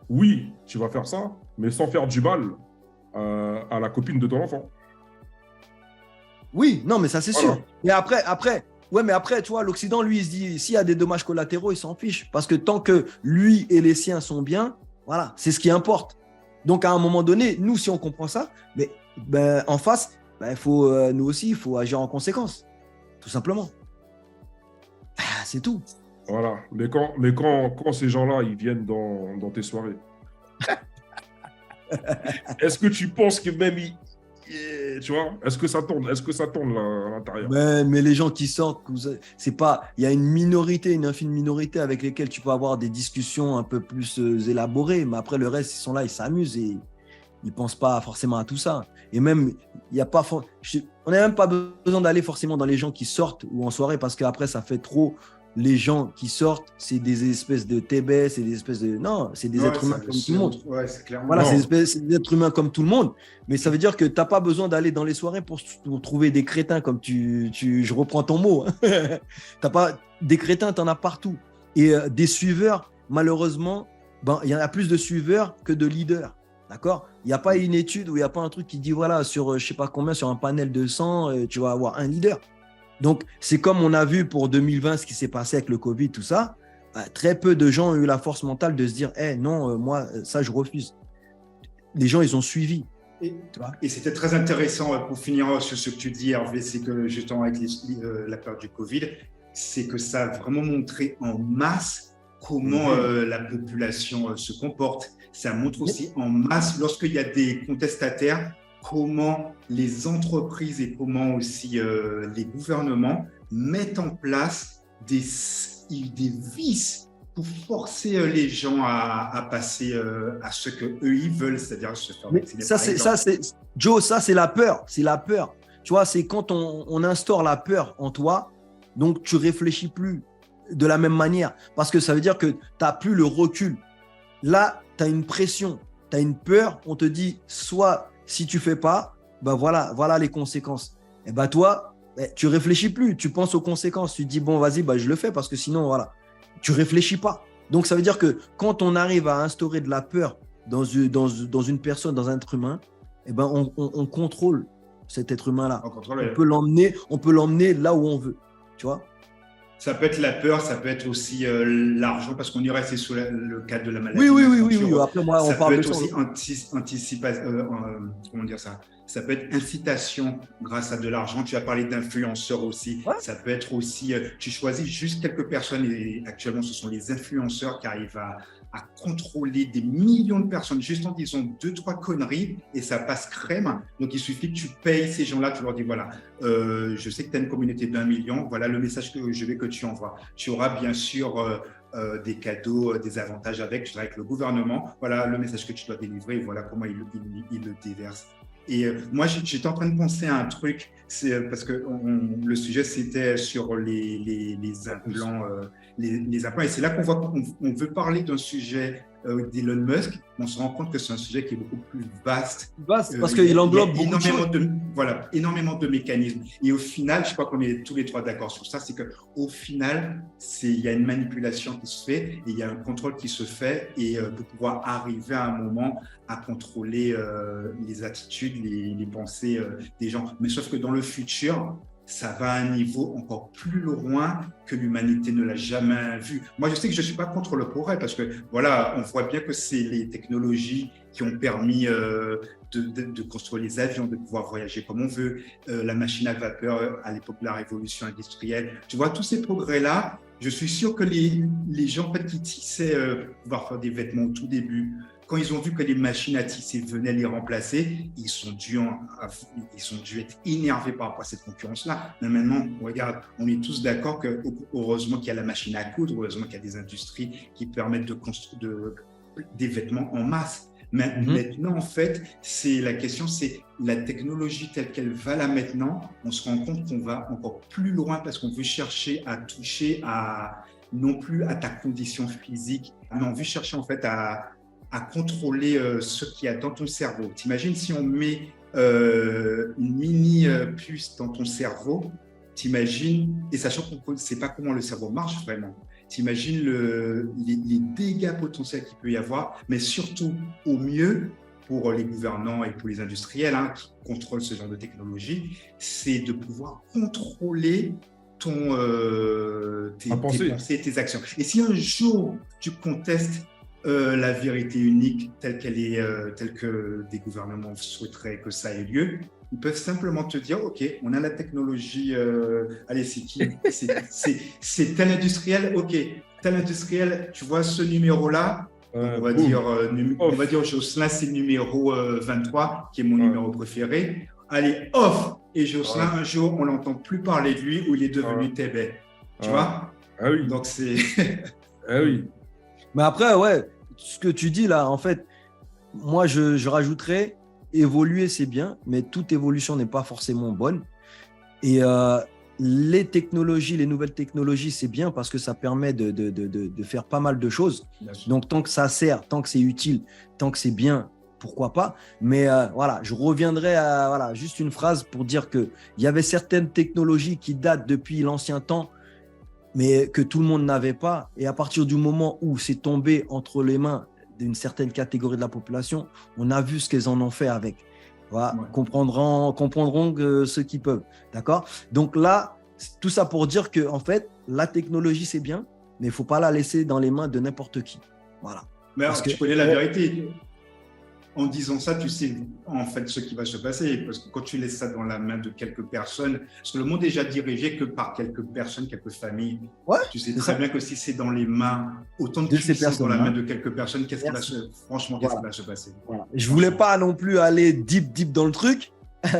Oui, tu vas faire ça, mais sans faire du mal à la copine de ton enfant. Oui, non, mais ça, c'est sûr. Mais après, tu vois, l'Occident, lui, il se dit, s'il y a des dommages collatéraux, il s'en fiche. Parce que tant que lui et les siens sont bien, voilà, c'est ce qui importe. Donc, à un moment donné, nous, si on comprend ça, mais en face, nous aussi, il faut agir en conséquence, tout simplement. C'est tout. Voilà. Mais quand ces gens-là, ils viennent dans tes soirées, est-ce que tu penses que même tu vois, est-ce que ça tourne là, à l'intérieur? Mais les gens qui sortent, c'est pas. Il y a une infime minorité avec lesquelles tu peux avoir des discussions un peu plus élaborées, mais après le reste, ils sont là, ils s'amusent et ils pensent pas forcément à tout ça. Et même, il y a pas on n'a même pas besoin d'aller forcément dans les gens qui sortent ou en soirée parce qu'après, ça fait trop. Les gens qui sortent, c'est des espèces de TB, c'est des espèces de. Non, c'est des êtres humains comme tout le monde. Ouais, c'est clairement. Voilà, c'est des êtres humains comme tout le monde. Mais ça veut dire que tu n'as pas besoin d'aller dans les soirées pour trouver des crétins, comme je reprends ton mot. T'as pas, des crétins, tu en as partout. Et des suiveurs, malheureusement, il y en a plus de suiveurs que de leaders. D'accord ? Il n'y a pas une étude ou il n'y a pas un truc qui dit, voilà, sur je ne sais pas combien, sur un panel de 100, tu vas avoir un leader. Donc, c'est comme on a vu pour 2020 ce qui s'est passé avec le Covid, tout ça. Très peu de gens ont eu la force mentale de se dire non, moi, ça, je refuse. Les gens, ils ont suivi. Et c'était très intéressant pour finir sur ce que tu dis, Hervé, c'est que justement avec la période du Covid, c'est que ça a vraiment montré en masse comment la population se comporte. Ça montre aussi en masse, lorsqu'il y a des contestataires, comment les entreprises et comment aussi les gouvernements mettent en place des vices pour forcer les gens à passer à ce qu'eux ils veulent, c'est-à-dire se faire vacciner. Joe, ça c'est la peur, c'est la peur. Tu vois, c'est quand on instaure la peur en toi, donc tu réfléchis plus de la même manière parce que ça veut dire que tu n'as plus le recul. Là, tu as une pression, tu as une peur, on te dit soit si tu fais pas, voilà les conséquences. Et toi, tu réfléchis plus, tu penses aux conséquences. Tu te dis bon, vas-y, je le fais parce que sinon, voilà, tu réfléchis pas. Donc ça veut dire que quand on arrive à instaurer de la peur dans une personne, dans un être humain, on contrôle cet être humain-là. On peut l'emmener là où on veut, tu vois. Ça peut être la peur, ça peut être aussi l'argent, parce qu'on y restait sous le cadre de la maladie. Oui. Après, moi, on parle de ça. Ça peut être aussi comment dire ça ? Ça peut être incitation grâce à de l'argent. Tu as parlé d'influenceurs aussi. Ouais. Ça peut être aussi, tu choisis juste quelques personnes et actuellement, ce sont les influenceurs qui arrivent à contrôler des millions de personnes juste en disant 2-3 conneries et ça passe crème. Donc, il suffit que tu payes ces gens-là, tu leur dis voilà, je sais que tu as une communauté d'1 million, voilà le message que je veux que tu envoies. Tu auras bien sûr des cadeaux, des avantages avec, tu seras avec le gouvernement, voilà le message que tu dois délivrer, voilà comment il le déverse. Et moi, j'étais en train de penser à un truc, c'est parce que le sujet, c'était sur les implants, les implants. Et c'est là qu'on voit qu'on veut parler d'un sujet d'Elon Musk. On se rend compte que c'est un sujet qui est beaucoup plus vaste. Parce qu'il englobe beaucoup énormément de mécanismes. Et au final, je crois qu'on est tous les trois d'accord sur ça, c'est qu'au final, il y a une manipulation qui se fait et il y a un contrôle qui se fait et de pouvoir arriver à un moment à contrôler les attitudes, les pensées des gens. Mais sauf que dans le futur, ça va à un niveau encore plus loin que l'humanité ne l'a jamais vu. Moi, je sais que je ne suis pas contre le progrès parce que, voilà, on voit bien que c'est les technologies qui ont permis de construire les avions, de pouvoir voyager comme on veut, la machine à vapeur à l'époque de la révolution industrielle. Tu vois, tous ces progrès-là, je suis sûr que les gens en fait, qui tissaient pouvoir faire des vêtements au tout début, quand ils ont vu que les machines à tisser venaient les remplacer, ils sont dû être énervés par rapport à cette concurrence-là. Mais maintenant, regarde, on est tous d'accord que heureusement qu'il y a la machine à coudre, heureusement qu'il y a des industries qui permettent de construire des vêtements en masse. Mais maintenant, en fait, la question, c'est la technologie telle qu'elle va là maintenant, on se rend compte qu'on va encore plus loin parce qu'on veut chercher à toucher non plus à ta condition physique, mais on veut chercher en fait à contrôler ce qu'il y a dans ton cerveau. T'imagines si on met une mini puce dans ton cerveau, t'imagines, et sachant qu'on ne sait pas comment le cerveau marche vraiment, t'imagines les dégâts potentiels qu'il peut y avoir, mais surtout au mieux pour les gouvernants et pour les industriels qui contrôlent ce genre de technologie, c'est de pouvoir contrôler tes pensées et tes actions. Et si un jour tu contestes la vérité unique telle qu'elle est, telle que des gouvernements souhaiteraient que ça ait lieu, ils peuvent simplement te dire, OK, on a la technologie, allez, c'est qui ? C'est tel industriel, OK, tel industriel, tu vois ce numéro-là, on va dire Jocelyn, c'est le numéro 23, qui est mon numéro préféré. Allez, off ! Et Jocelyn, un jour, on n'entend plus parler de lui ou il est devenu Tébé. Tu vois ? Ah oui. Donc, c'est… Ah oui. Mais après, ouais, ce que tu dis là, en fait, moi, je rajouterais évoluer, c'est bien, mais toute évolution n'est pas forcément bonne. Et les technologies, les nouvelles technologies, c'est bien parce que ça permet de faire pas mal de choses. Donc, tant que ça sert, tant que c'est utile, tant que c'est bien, pourquoi pas. Mais voilà, je reviendrai à juste une phrase pour dire qu'il y avait certaines technologies qui datent depuis l'ancien temps, mais que tout le monde n'avait pas. Et à partir du moment où c'est tombé entre les mains d'une certaine catégorie de la population, on a vu ce qu'ils en ont fait avec. Voilà, comprendront que ceux qui peuvent. D'accord ? Donc là, tout ça pour dire que en fait, la technologie, c'est bien, mais il ne faut pas la laisser dans les mains de n'importe qui. Voilà. Mais alors, tu connais la vérité. En disant ça, tu sais en fait ce qui va se passer. Parce que quand tu laisses ça dans la main de quelques personnes, parce que le monde est déjà dirigé que par quelques personnes, quelques familles. Ouais, tu sais très bien que si c'est dans les mains, autant de puissance dans la main de quelques personnes, qu'est-ce qui va se passer? Voilà. Je ne voulais pas non plus aller deep dans le truc.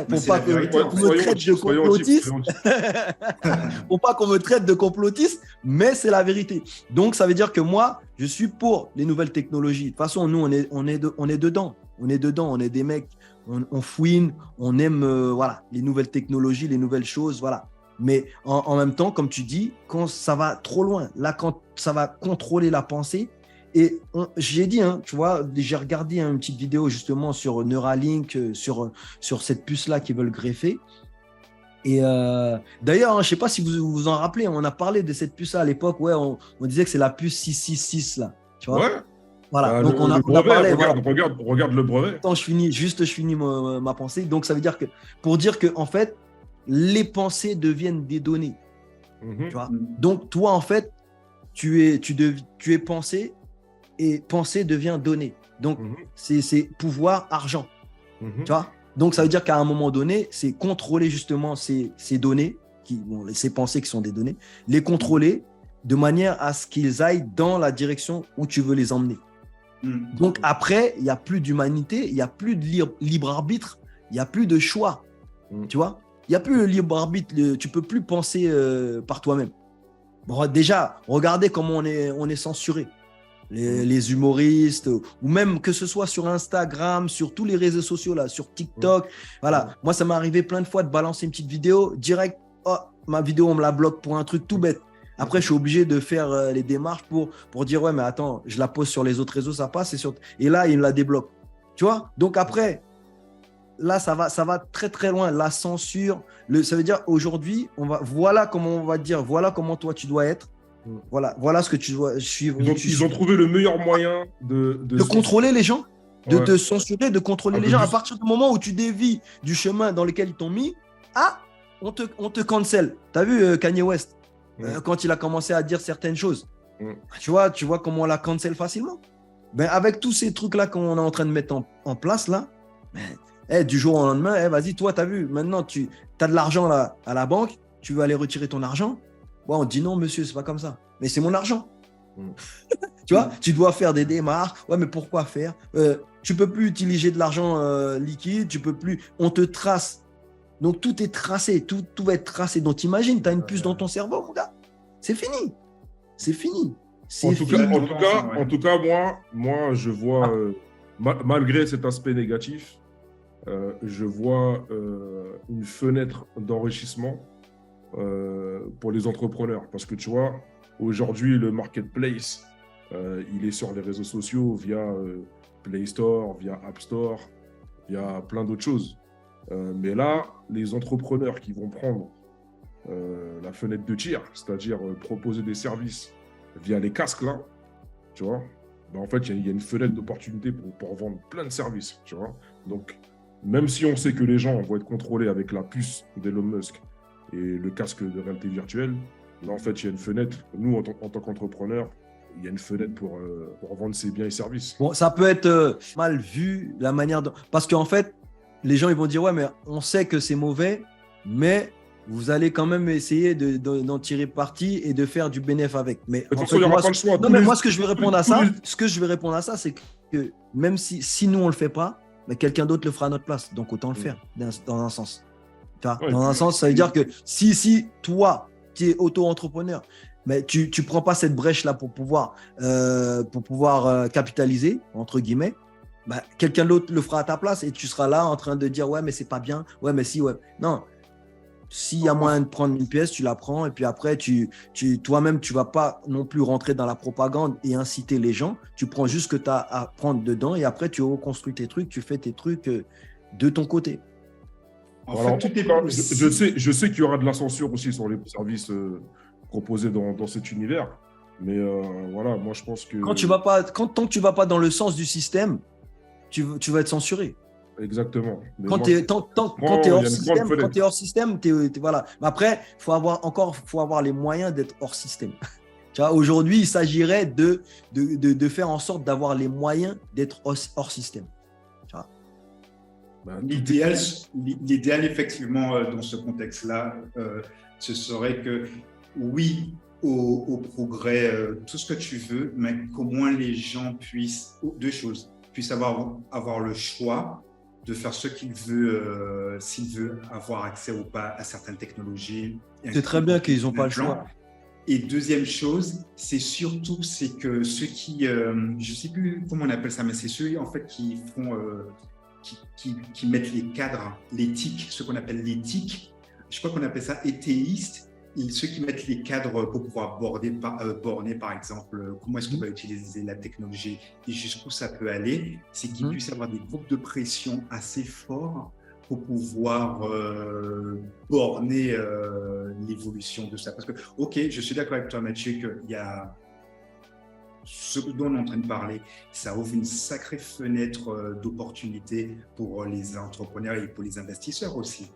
Pour pas qu'on me traite de complotiste. Pour pas qu'on me traite de complotiste, mais c'est la vérité. Donc, ça veut dire que moi, je suis pour les nouvelles technologies. De toute façon, nous, on est dedans. On est dedans, on est des mecs, on fouine, on aime les nouvelles technologies, les nouvelles choses, voilà. Mais en même temps, comme tu dis, quand ça va trop loin, là, quand ça va contrôler la pensée, et j'ai dit, tu vois, j'ai regardé une petite vidéo justement sur Neuralink, sur cette puce-là qu'ils veulent greffer. Et d'ailleurs, je ne sais pas si vous vous en rappelez, on a parlé de cette puce-là à l'époque, on disait que c'est la puce 666, là, tu vois. Ouais. Voilà, donc on a parlé. Regarde le brevet. Attends, je finis ma pensée. Donc, ça veut dire que, pour dire que, en fait, les pensées deviennent des données. Tu vois. Donc, toi, en fait, tu es pensée et pensée devient donnée. Donc, c'est pouvoir, argent. Tu vois. Donc, ça veut dire qu'à un moment donné, c'est contrôler justement ces données, ces pensées qui sont des données, les contrôler de manière à ce qu'ils aillent dans la direction où tu veux les emmener. Donc après, il n'y a plus d'humanité, il n'y a plus de libre arbitre, il n'y a plus de choix. Tu vois ? Il n'y a plus de libre arbitre, tu ne peux plus penser par toi-même. Bon, déjà, regardez comment on est censuré. Les humoristes, ou même que ce soit sur Instagram, sur tous les réseaux sociaux, là, sur TikTok. Voilà. Moi, ça m'est arrivé plein de fois de balancer une petite vidéo, direct, ma vidéo, on me la bloque pour un truc tout bête. Après, je suis obligé de faire les démarches pour dire, ouais, mais attends, je la pose sur les autres réseaux, ça passe. Et là, il me la débloque. Tu vois ? Donc après, là, ça va très, très loin. La censure, ça veut dire aujourd'hui, voilà comment on va dire, voilà comment toi, tu dois être. Voilà ce que tu dois suivre. Ils ont trouvé le meilleur moyen de contrôler les gens, de te censurer, de contrôler les gens. À partir du moment où tu dévies du chemin dans lequel ils t'ont mis, on te cancel. Tu as vu Kanye West quand il a commencé à dire certaines choses. Tu vois comment on la cancel facilement. Avec tous ces trucs-là qu'on est en train de mettre en place, là, du jour au lendemain, vas-y, toi, tu as vu, maintenant, tu as de l'argent là, à la banque, tu veux aller retirer ton argent. On dit non, monsieur, c'est pas comme ça. Mais c'est mon argent. Tu vois, tu dois faire des démarches. Ouais, mais pourquoi faire tu peux plus utiliser de l'argent liquide, tu peux plus. On te trace. Donc tout est tracé, tout va être tracé. Donc t'imagines, tu as une puce dans ton cerveau, mon gars. C'est fini. C'est fini. En tout cas, moi, je vois, malgré cet aspect négatif, je vois une fenêtre d'enrichissement pour les entrepreneurs. Parce que tu vois, aujourd'hui, le marketplace, il est sur les réseaux sociaux via Play Store, via App Store, via plein d'autres choses. Mais là, les entrepreneurs qui vont prendre la fenêtre de tir, c'est-à-dire proposer des services via les casques, là, tu vois, en fait, il y a une fenêtre d'opportunité pour vendre plein de services, tu vois. Donc, même si on sait que les gens vont être contrôlés avec la puce d'Elon Musk et le casque de réalité virtuelle, là, en fait, il y a une fenêtre. Nous, en tant qu'entrepreneurs, il y a une fenêtre pour vendre ses biens et services. Bon, ça peut être mal vu, la manière dont... Parce qu'en fait, les gens ils vont dire, ouais, mais on sait que c'est mauvais, mais vous allez quand même essayer d'en tirer parti et de faire du bénéfice avec. Mais en fait, moi, ce que je vais répondre à ça, c'est que même si nous, on ne le fait pas, mais quelqu'un d'autre le fera à notre place. Donc, autant le faire, dans un sens. Dans un sens, ça veut dire que si toi, tu es auto-entrepreneur, mais tu ne prends pas cette brèche-là pour pouvoir capitaliser, entre guillemets, bah, quelqu'un d'autre le fera à ta place et tu seras là en train de dire ouais, mais c'est pas bien, ouais, mais si, ouais. Non, s'il y a moyen de prendre une pièce, tu la prends et puis après, toi-même, tu vas pas non plus rentrer dans la propagande et inciter les gens. Tu prends juste ce que tu as à prendre dedans et après, tu reconstruis tes trucs, tu fais tes trucs de ton côté. En fait, tout est je sais qu'il y aura de la censure aussi sur les services proposés dans cet univers. Mais voilà, moi je pense que. Tant que tu vas pas dans le sens du système, tu vas être censuré. Exactement. Mais quand tu es hors système, voilà. Mais après, faut avoir les moyens d'être hors système. Tu vois, aujourd'hui, il s'agirait de faire en sorte d'avoir les moyens d'être hors système. Tu vois. L'idéal, effectivement, dans ce contexte-là, ce serait que, oui, au progrès, tout ce que tu veux, mais qu'au moins les gens puissent avoir le choix de faire ce qu'il veut, s'il veut avoir accès ou pas à certaines technologies. C'est très bien qu'ils n'ont pas le choix. Et deuxième chose, c'est que ceux qui, je ne sais plus comment on appelle ça, mais c'est ceux en fait qui font, qui mettent les cadres, l'éthique, ce qu'on appelle l'éthique. Je crois qu'on appelle ça éthéiste. Et ceux qui mettent les cadres pour pouvoir borner, par exemple, comment est-ce qu'on va utiliser la technologie et jusqu'où ça peut aller, c'est qu'il puisse y avoir des groupes de pression assez forts pour pouvoir borner l'évolution de ça. Parce que, ok, je suis d'accord avec toi, Mathieu, qu'il y a ce dont on est en train de parler, ça ouvre une sacrée fenêtre d'opportunités pour les entrepreneurs et pour les investisseurs aussi.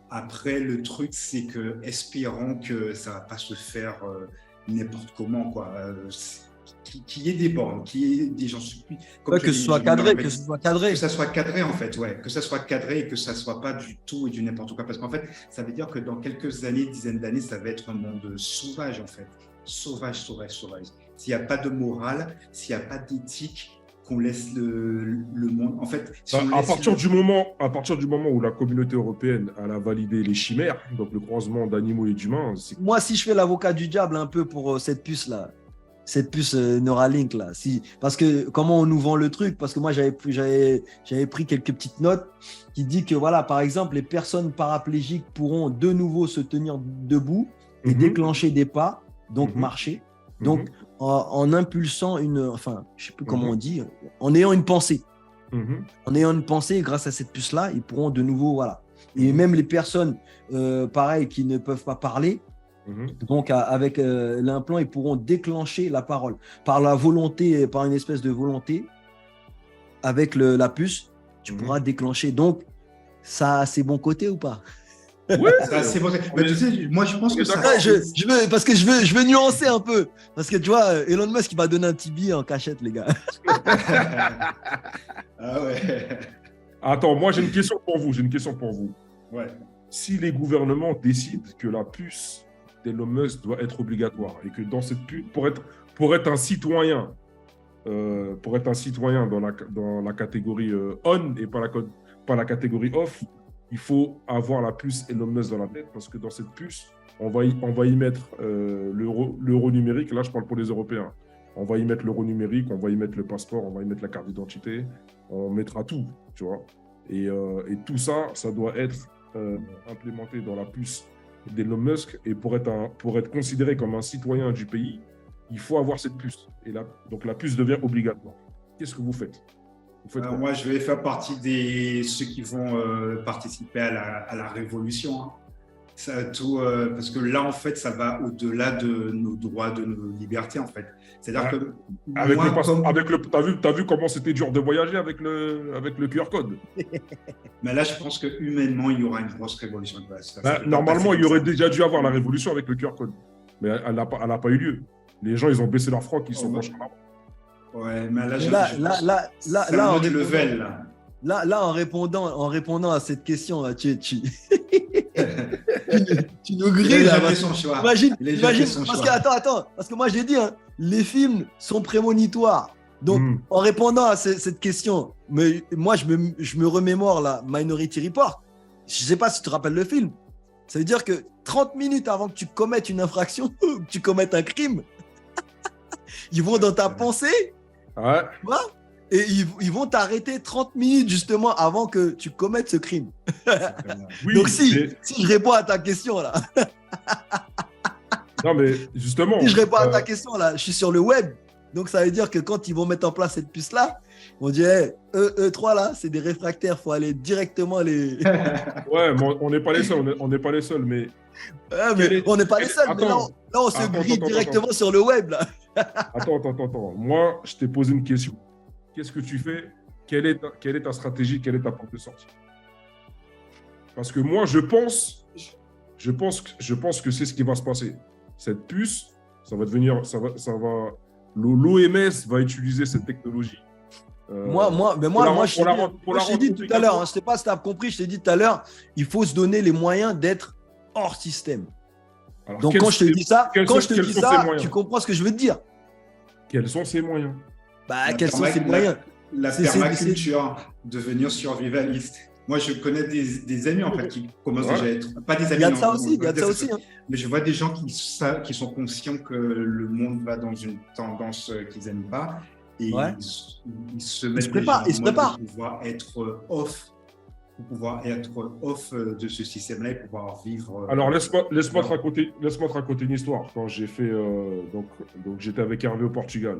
Après, le truc, c'est que espérons que ça va pas se faire n'importe comment, quoi. Qu'il y ait des bornes, qu'il y ait des gens que ce soit cadré, que ça soit cadré en fait, ouais, que ça soit cadré et que ça soit pas du tout et du n'importe quoi, parce qu'en fait, ça veut dire que dans quelques années, dizaines d'années, ça va être un monde sauvage en fait, sauvage. S'il n'y a pas de morale, s'il n'y a pas d'éthique, qu'on laisse le monde. En fait, à partir du moment où la communauté européenne a validé les chimères, donc le croisement d'animaux et d'humains. Moi, si je fais l'avocat du diable un peu pour cette puce-là, cette puce Neuralink là, parce que comment on nous vend le truc, parce que moi j'avais pris quelques petites notes qui dit que voilà, par exemple, les personnes paraplégiques pourront de nouveau se tenir debout et déclencher des pas, donc marcher. Donc, en impulsant je ne sais plus comment on dit, en ayant une pensée. En ayant une pensée, grâce à cette puce-là, ils pourront de nouveau, voilà. Et même les personnes, pareil, qui ne peuvent pas parler, donc avec l'implant, ils pourront déclencher la parole. Par la volonté, par une espèce de volonté, avec la puce, tu pourras déclencher. Donc, ça a ses bons côtés ou pas? Ouais, c'est bon. Mais tu sais, moi je pense que ça. Parce que je veux nuancer un peu. Parce que tu vois, Elon Musk il va donner un petit billet en cachette, les gars. Ah ouais. Attends, moi j'ai une question pour vous. Ouais. Si les gouvernements décident que la puce d'Elon Musk doit être obligatoire et que dans cette puce, pour être un citoyen, dans la catégorie on et pas la catégorie off, il faut avoir la puce Elon Musk dans la tête parce que dans cette puce, on va y mettre l'euro numérique. Là, je parle pour les Européens. On va y mettre l'euro numérique, on va y mettre le passeport, on va y mettre la carte d'identité. On mettra tout, tu vois. Et tout ça, ça doit être implémenté dans la puce d'Elon Musk. Et pour être considéré comme un citoyen du pays, il faut avoir cette puce. Et donc, la puce devient obligatoire. Qu'est-ce que vous faites? Alors moi, je vais faire partie de ceux qui vont participer à la révolution. Hein. Parce que là, en fait, ça va au-delà de nos droits, de nos libertés, en fait. C'est-à-dire que t'as vu comment c'était dur de voyager avec le QR code. Mais là, je pense que humainement, il y aura une grosse révolution. Normalement, il y aurait déjà dû avoir la révolution avec le QR code, mais elle n'a pas eu lieu. Les gens, ils ont baissé leur froc, ils sont penchés là. Ouais, mais là, en répondant à cette question, tu nous grilles là. Imagine, parce que attends, parce que moi j'ai dit, hein, les films sont prémonitoires. Donc, en répondant à cette question, mais moi je me remémore la Minority Report. Je sais pas si tu te rappelles le film. Ça veut dire que 30 minutes avant que tu commettes une infraction, que tu commettes un crime, ils vont dans ta pensée. Ouais. Tu vois, Et ils vont t'arrêter 30 minutes justement avant que tu commettes ce crime. Oui, Donc si je réponds à ta question là, non, mais justement. si je réponds à ta question là, je suis sur le web. Donc ça veut dire que quand ils vont mettre en place cette puce là, on dit eux trois là, c'est des réfractaires, faut aller directement les. Ouais, mais on n'est pas les seuls, on n'est pas les seuls, mais. Mais on n'est pas les seuls. Mais là, on se grille directement sur le web là. Attends. Moi, je t'ai posé une question. Qu'est-ce que tu fais? Quelle est ta stratégie? Quelle est ta porte de sortie? Parce que moi, je pense que c'est ce qui va se passer. Cette puce, ça va devenir, l'OMS va utiliser cette technologie. Moi, je t'ai dit tout à l'heure, je ne sais pas si tu as compris, je t'ai dit tout à l'heure, il faut se donner les moyens d'être hors système. Alors, donc, quand je te dis ça, tu comprends ce que je veux te dire. Quels sont ces moyens? Quels sont ces moyens? La permaculture, devenir survivaliste. Moi, je connais des amis en fait qui commencent déjà à être. Pas des amis. Il y a de ça aussi. Hein. Mais je vois des gens qui sont conscients que le monde va dans une tendance qu'ils n'aiment pas. Et ils se mettent ils se préparent. Pour pouvoir être off de ce système-là et pouvoir vivre. Alors, laisse-moi te raconter une histoire. Quand j'ai fait. Donc, j'étais avec Hervé au Portugal.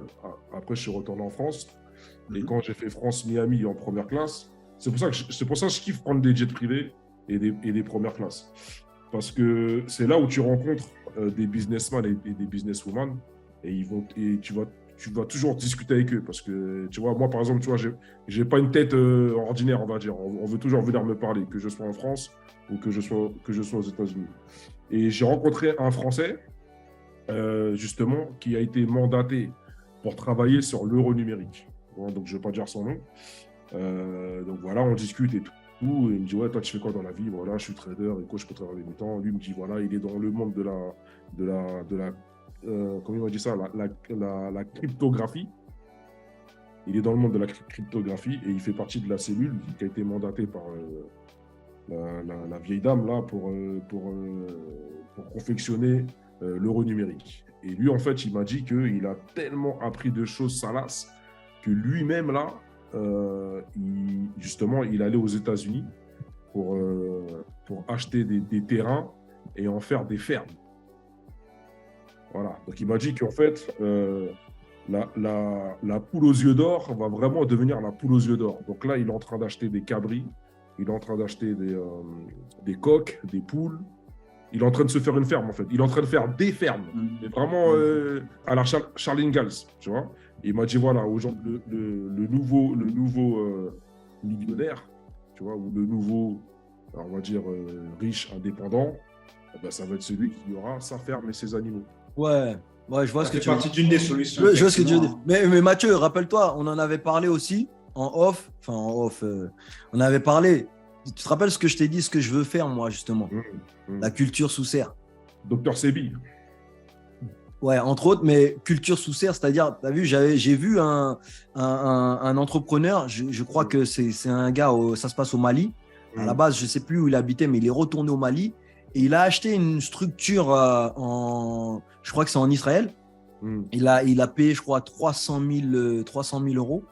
Après, je suis retourné en France. Et quand j'ai fait France-Miami en première classe, c'est pour ça que je kiffe prendre des jets privés et des premières classes. Parce que c'est là où tu rencontres des businessmen et des businesswomen. Et tu vas toujours discuter avec eux. Parce que, tu vois, moi, par exemple, tu vois, j'ai pas une tête ordinaire, on va dire. On veut toujours venir me parler, que je sois en France ou que je sois aux États-Unis. Et j'ai rencontré un Français, justement, qui a été mandaté pour travailler sur l'euro numérique. Bon, donc, je ne vais pas dire son nom. Donc, voilà, on discute et tout. Et il me dit, ouais, toi, tu fais quoi dans la vie? Voilà, je suis trader et coach contre les mutants. Lui me dit, voilà, il est dans le monde de la comment il m'a dit ça, la cryptographie. Il est dans le monde de la cryptographie et il fait partie de la cellule qui a été mandatée par la vieille dame là pour confectionner l'euro numérique. Et lui, en fait, il m'a dit qu'il a tellement appris de choses salaces que lui-même là, il allait aux États-Unis pour acheter des terrains et en faire des fermes. Voilà. Donc, il m'a dit qu'en fait, la poule aux yeux d'or va vraiment devenir la poule aux yeux d'or. Donc là, il est en train d'acheter des cabris, il est en train d'acheter des coqs, des poules. Il est en train de se faire une ferme, en fait. Il est en train de faire des fermes. Mais vraiment à la Charles Ingalls, tu vois. Et il m'a dit, voilà, le nouveau millionnaire, tu vois, ou le nouveau, on va dire, riche indépendant, ça va être celui qui aura sa ferme et ses animaux. Ouais, je vois ce que tu veux dire. C'est partie d'une des solutions. Je vois ce que tu veux dire. Mais Mathieu, rappelle-toi, on en avait parlé aussi en off. On avait parlé. Tu te rappelles ce que je t'ai dit, ce que je veux faire, moi, justement? La culture sous serre. Docteur Sebi. Ouais, entre autres, mais culture sous serre, c'est-à-dire, tu as vu, j'ai vu un entrepreneur, je crois que c'est un gars, ça se passe au Mali. À la base, je ne sais plus où il habitait, mais il est retourné au Mali. Et il a acheté une structure je crois que c'est en Israël. Il a payé, je crois, 300 000 euros.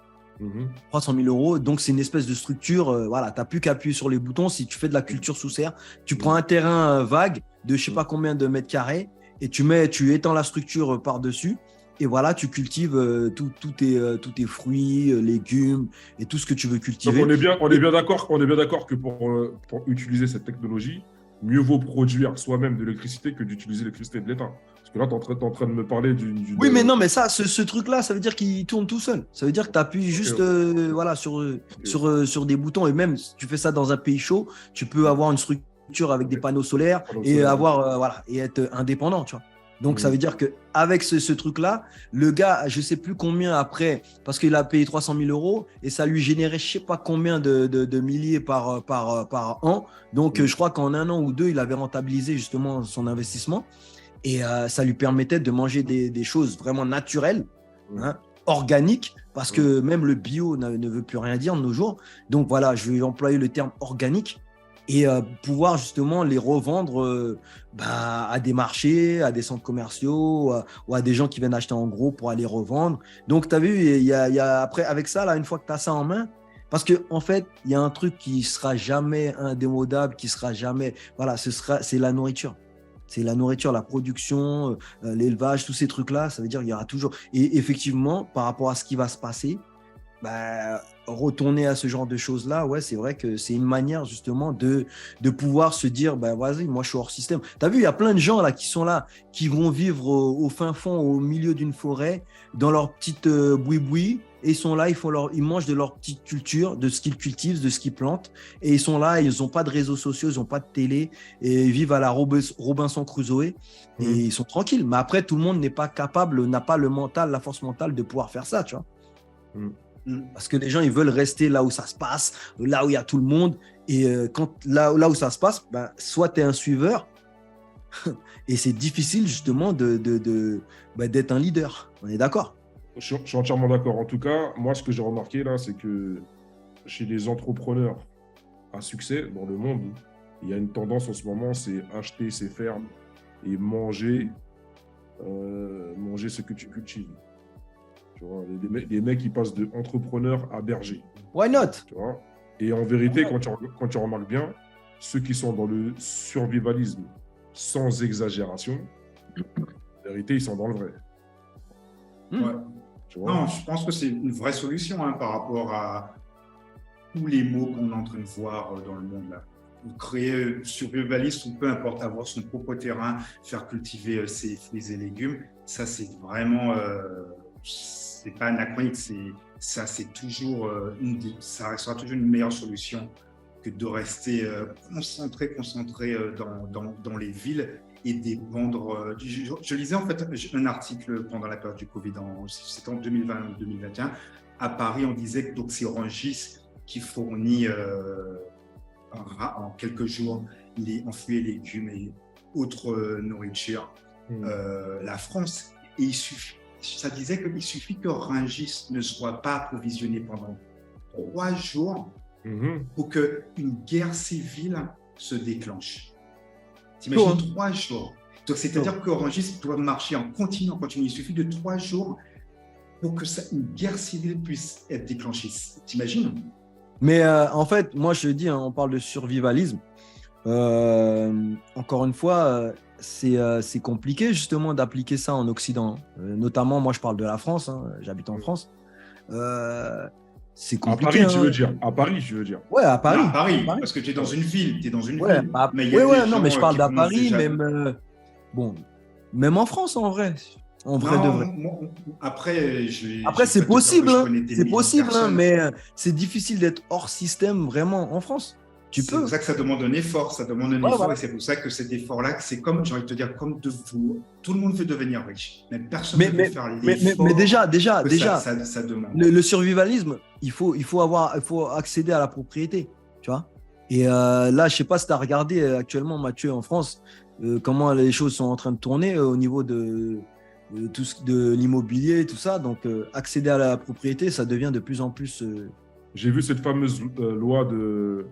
300 000 euros. Donc, c'est une espèce de structure. Voilà, tu n'as plus qu'à appuyer sur les boutons. Si tu fais de la culture sous serre, tu prends un terrain vague de je ne sais pas combien de mètres carrés et tu étends la structure par-dessus. Et voilà, tu cultives tous tes fruits, légumes et tout ce que tu veux cultiver. Donc, on est bien d'accord que pour utiliser cette technologie, mieux vaut produire soi-même de l'électricité que d'utiliser l'électricité de l'État. Parce que là, tu es en train de me parler d'une... Oui, mais non, mais ça, ce truc-là, ça veut dire qu'il tourne tout seul. Ça veut dire que tu appuies juste sur des boutons. Et même, si tu fais ça dans un pays chaud, tu peux avoir une structure avec des panneaux solaires et être indépendant, tu vois. Donc, ça veut dire qu'avec ce truc-là, le gars, je ne sais plus combien après, parce qu'il a payé 300 000 euros et ça lui générait je ne sais pas combien de milliers par an. Donc, je crois qu'en 1 an ou 2, il avait rentabilisé justement son investissement et ça lui permettait de manger des choses vraiment naturelles, organiques, parce que même le bio ne veut plus rien dire de nos jours. Donc, voilà, je vais employer le terme organique. et pouvoir justement les revendre à des marchés, à des centres commerciaux ou à des gens qui viennent acheter en gros pour aller revendre. Donc, tu as vu, il y a, après, avec ça, là, une fois que tu as ça en main, parce qu'en fait, il y a un truc qui sera jamais indémodable, qui sera jamais… Voilà, c'est la nourriture. C'est la nourriture, la production, l'élevage, tous ces trucs-là. Ça veut dire qu'il y aura toujours… Et effectivement, par rapport à ce qui va se passer, retourner à ce genre de choses-là, ouais, c'est vrai que c'est une manière justement de pouvoir se dire, vas-y, moi je suis hors système. Tu as vu, il y a plein de gens là qui sont là, qui vont vivre au fin fond, au milieu d'une forêt, dans leur petite boui-boui, et ils sont là, ils mangent de leur petite culture, de ce qu'ils cultivent, de ce qu'ils plantent, et ils sont là, ils n'ont pas de réseaux sociaux, ils n'ont pas de télé, et ils vivent à la Robinson Crusoe, et ils sont tranquilles. Mais après, tout le monde n'est pas capable, n'a pas le mental, la force mentale de pouvoir faire ça, tu vois. Parce que les gens, ils veulent rester là où ça se passe, là où il y a tout le monde. Et là où ça se passe, soit tu es un suiveur, et c'est difficile justement d'être un leader. On est d'accord? Je suis entièrement d'accord. En tout cas, moi, ce que j'ai remarqué là, c'est que chez les entrepreneurs à succès dans le monde, il y a une tendance en ce moment, c'est acheter ses fermes et manger ce que tu cultives. Tu vois, les mecs, ils passent de entrepreneur à berger. Why not? Tu vois? Et en vérité, quand tu remarques bien, ceux qui sont dans le survivalisme sans exagération, en vérité, ils sont dans le vrai. Ouais. Tu vois? Non, je pense que c'est une vraie solution par rapport à tous les maux qu'on est en train de voir dans le monde là. Créer survivaliste ou peu importe, avoir son propre terrain, faire cultiver ses fruits et légumes, ça c'est vraiment… c'est pas anachronique, ça restera toujours une meilleure solution que de rester concentré dans les villes et dépendre. Je lisais en fait un article pendant la période du Covid, c'était en 2020 ou 2021. À Paris, on disait que c'est Orangis qui fournit en quelques jours en fruits et légumes et autres nourritures la France. Et ça disait qu'il suffit que Rungis ne soit pas approvisionné pendant 3 jours pour qu'une guerre civile se déclenche. T'imagines 3 jours. Donc, c'est-à-dire que Rungis doit marcher en continu. Il suffit de 3 jours pour que une guerre civile puisse être déclenchée. T'imagines? Mais en fait, moi, je te dis, on parle de survivalisme. Encore une fois, c'est compliqué justement d'appliquer ça en Occident. Notamment, moi, je parle de la France. J'habite en France. C'est compliqué. À Paris, tu veux dire? À Paris, je veux dire. Ouais, à Paris. Non, à Paris, parce que tu es dans une ville. Mais non, mais je parle d'à Paris, même, même en France, en vrai. En vrai de vrai. Après, c'est possible. C'est possible, mais c'est difficile d'être hors système vraiment en France. C'est pour ça que ça demande un effort. Et c'est pour ça que cet effort-là, c'est comme, j'ai envie de te dire, comme de vous. Tout le monde veut devenir riche, mais personne ne veut faire l'effort. Mais déjà, ça demande. Le survivalisme, il faut accéder à la propriété, tu vois. Et là, je sais pas si tu as regardé actuellement, Mathieu, en France, comment les choses sont en train de tourner au niveau de l'immobilier, tout ça. Donc, accéder à la propriété, ça devient de plus en plus… J'ai vu cette fameuse loi de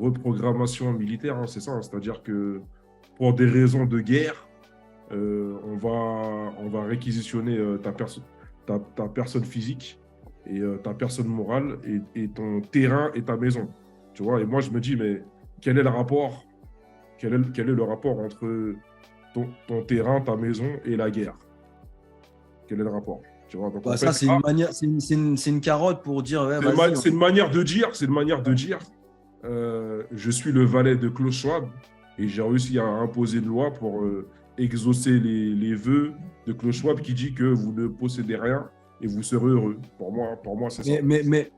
reprogrammation militaire, c'est ça, c'est-à-dire que pour des raisons de guerre, on va réquisitionner ta personne physique et ta personne morale et ton terrain et ta maison. Tu vois, et moi je me dis, mais quel est le rapport entre ton terrain, ta maison et la guerre? Quel est le rapport? Tu vois, donc ça, c'est une carotte pour dire… c'est une manière de dire, je suis le valet de Klaus Schwab et j'ai réussi à imposer une loi pour exaucer les vœux de Klaus Schwab qui dit que vous ne possédez rien et vous serez heureux. Pour moi c'est ça. Mais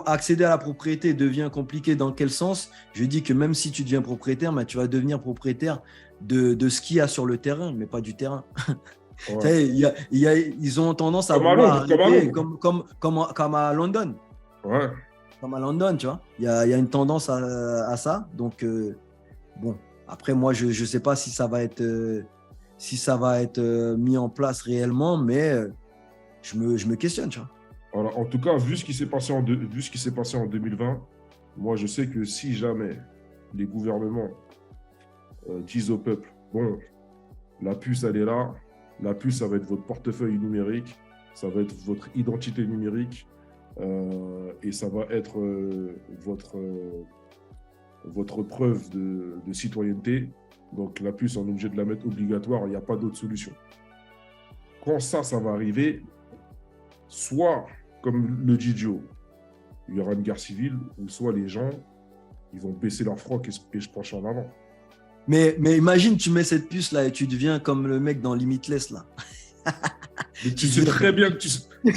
accéder à la propriété devient compliqué dans quel sens? Je dis que même si tu deviens propriétaire, tu vas devenir propriétaire de ce qu'il y a sur le terrain, mais pas du terrain. Ouais. Ils ont tendance à vouloir comme à London. Ouais. Comme à London, tu vois. Il y a une tendance à ça. Donc, après, moi, je ne sais pas si ça va être mis en place réellement, mais je me questionne, tu vois. Alors, en tout cas, vu ce qui s'est passé en 2020, moi, je sais que si jamais les gouvernements disent au peuple, bon, la puce, elle est là. La puce, ça va être votre portefeuille numérique, ça va être votre identité numérique et ça va être votre preuve de citoyenneté. Donc, la puce, on est obligé de la mettre obligatoire, il n'y a pas d'autre solution. Quand ça va arriver, soit, comme le dit Joe, il y aura une guerre civile, ou soit les gens, ils vont baisser leur froc et se pencher en avant. Mais imagine, tu mets cette puce là et tu deviens comme le mec dans Limitless là. Mais tu sais très bien que il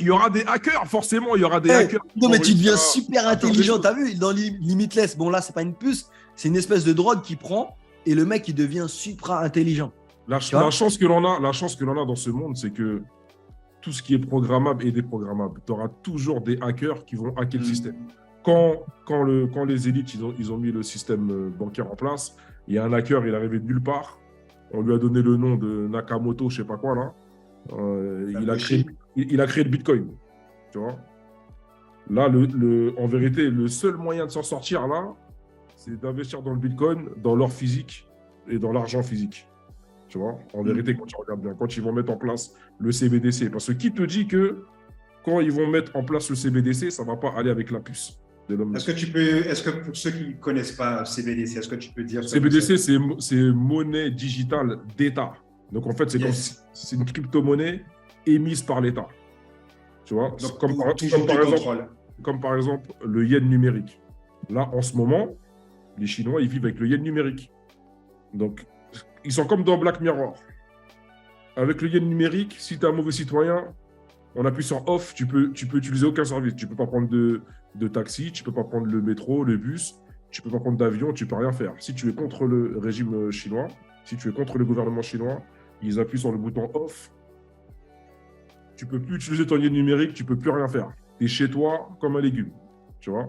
y aura des hackers, forcément, il y aura des hackers. Non, mais tu deviens super intelligent, t'as vu, dans Limitless. Bon, là, c'est pas une puce, c'est une espèce de drogue qui prend et le mec, il devient supra intelligent. La chance que l'on a dans ce monde, c'est que tout ce qui est programmable est déprogrammable. Tu auras toujours des hackers qui vont hacker le système. Quand les élites ils ont mis le système bancaire en place, il y a un hacker, il est arrivé de nulle part. On lui a donné le nom de Nakamoto, je ne sais pas quoi, là. Il a créé le Bitcoin. Tu vois. Là, en vérité, le seul moyen de s'en sortir, là, c'est d'investir dans le Bitcoin, dans l'or physique et dans l'argent physique. Tu vois. En vérité, quand tu regardes bien, quand ils vont mettre en place le CBDC. Parce que qui te dit que quand ils vont mettre en place le CBDC, ça ne va pas aller avec la puce? Est-ce que pour ceux qui ne connaissent pas CBDC, est-ce que tu peux dire CBDC, c'est monnaie digitale d'État. Donc en fait, c'est une crypto-monnaie émise par l'État. Tu vois. Donc, comme par exemple le yen numérique. Là, en ce moment, les Chinois, ils vivent avec le yen numérique. Donc, ils sont comme dans Black Mirror. Avec le yen numérique, si tu es un mauvais citoyen, on appuie sur off, tu peux utiliser aucun service. Tu ne peux pas prendre de taxi, tu ne peux pas prendre le métro, le bus, tu ne peux pas prendre d'avion, tu ne peux rien faire. Si tu es contre le régime chinois, si tu es contre le gouvernement chinois, ils appuient sur le bouton off. Tu ne peux plus utiliser ton yen numérique, tu ne peux plus rien faire. Tu es chez toi comme un légume. Tu vois.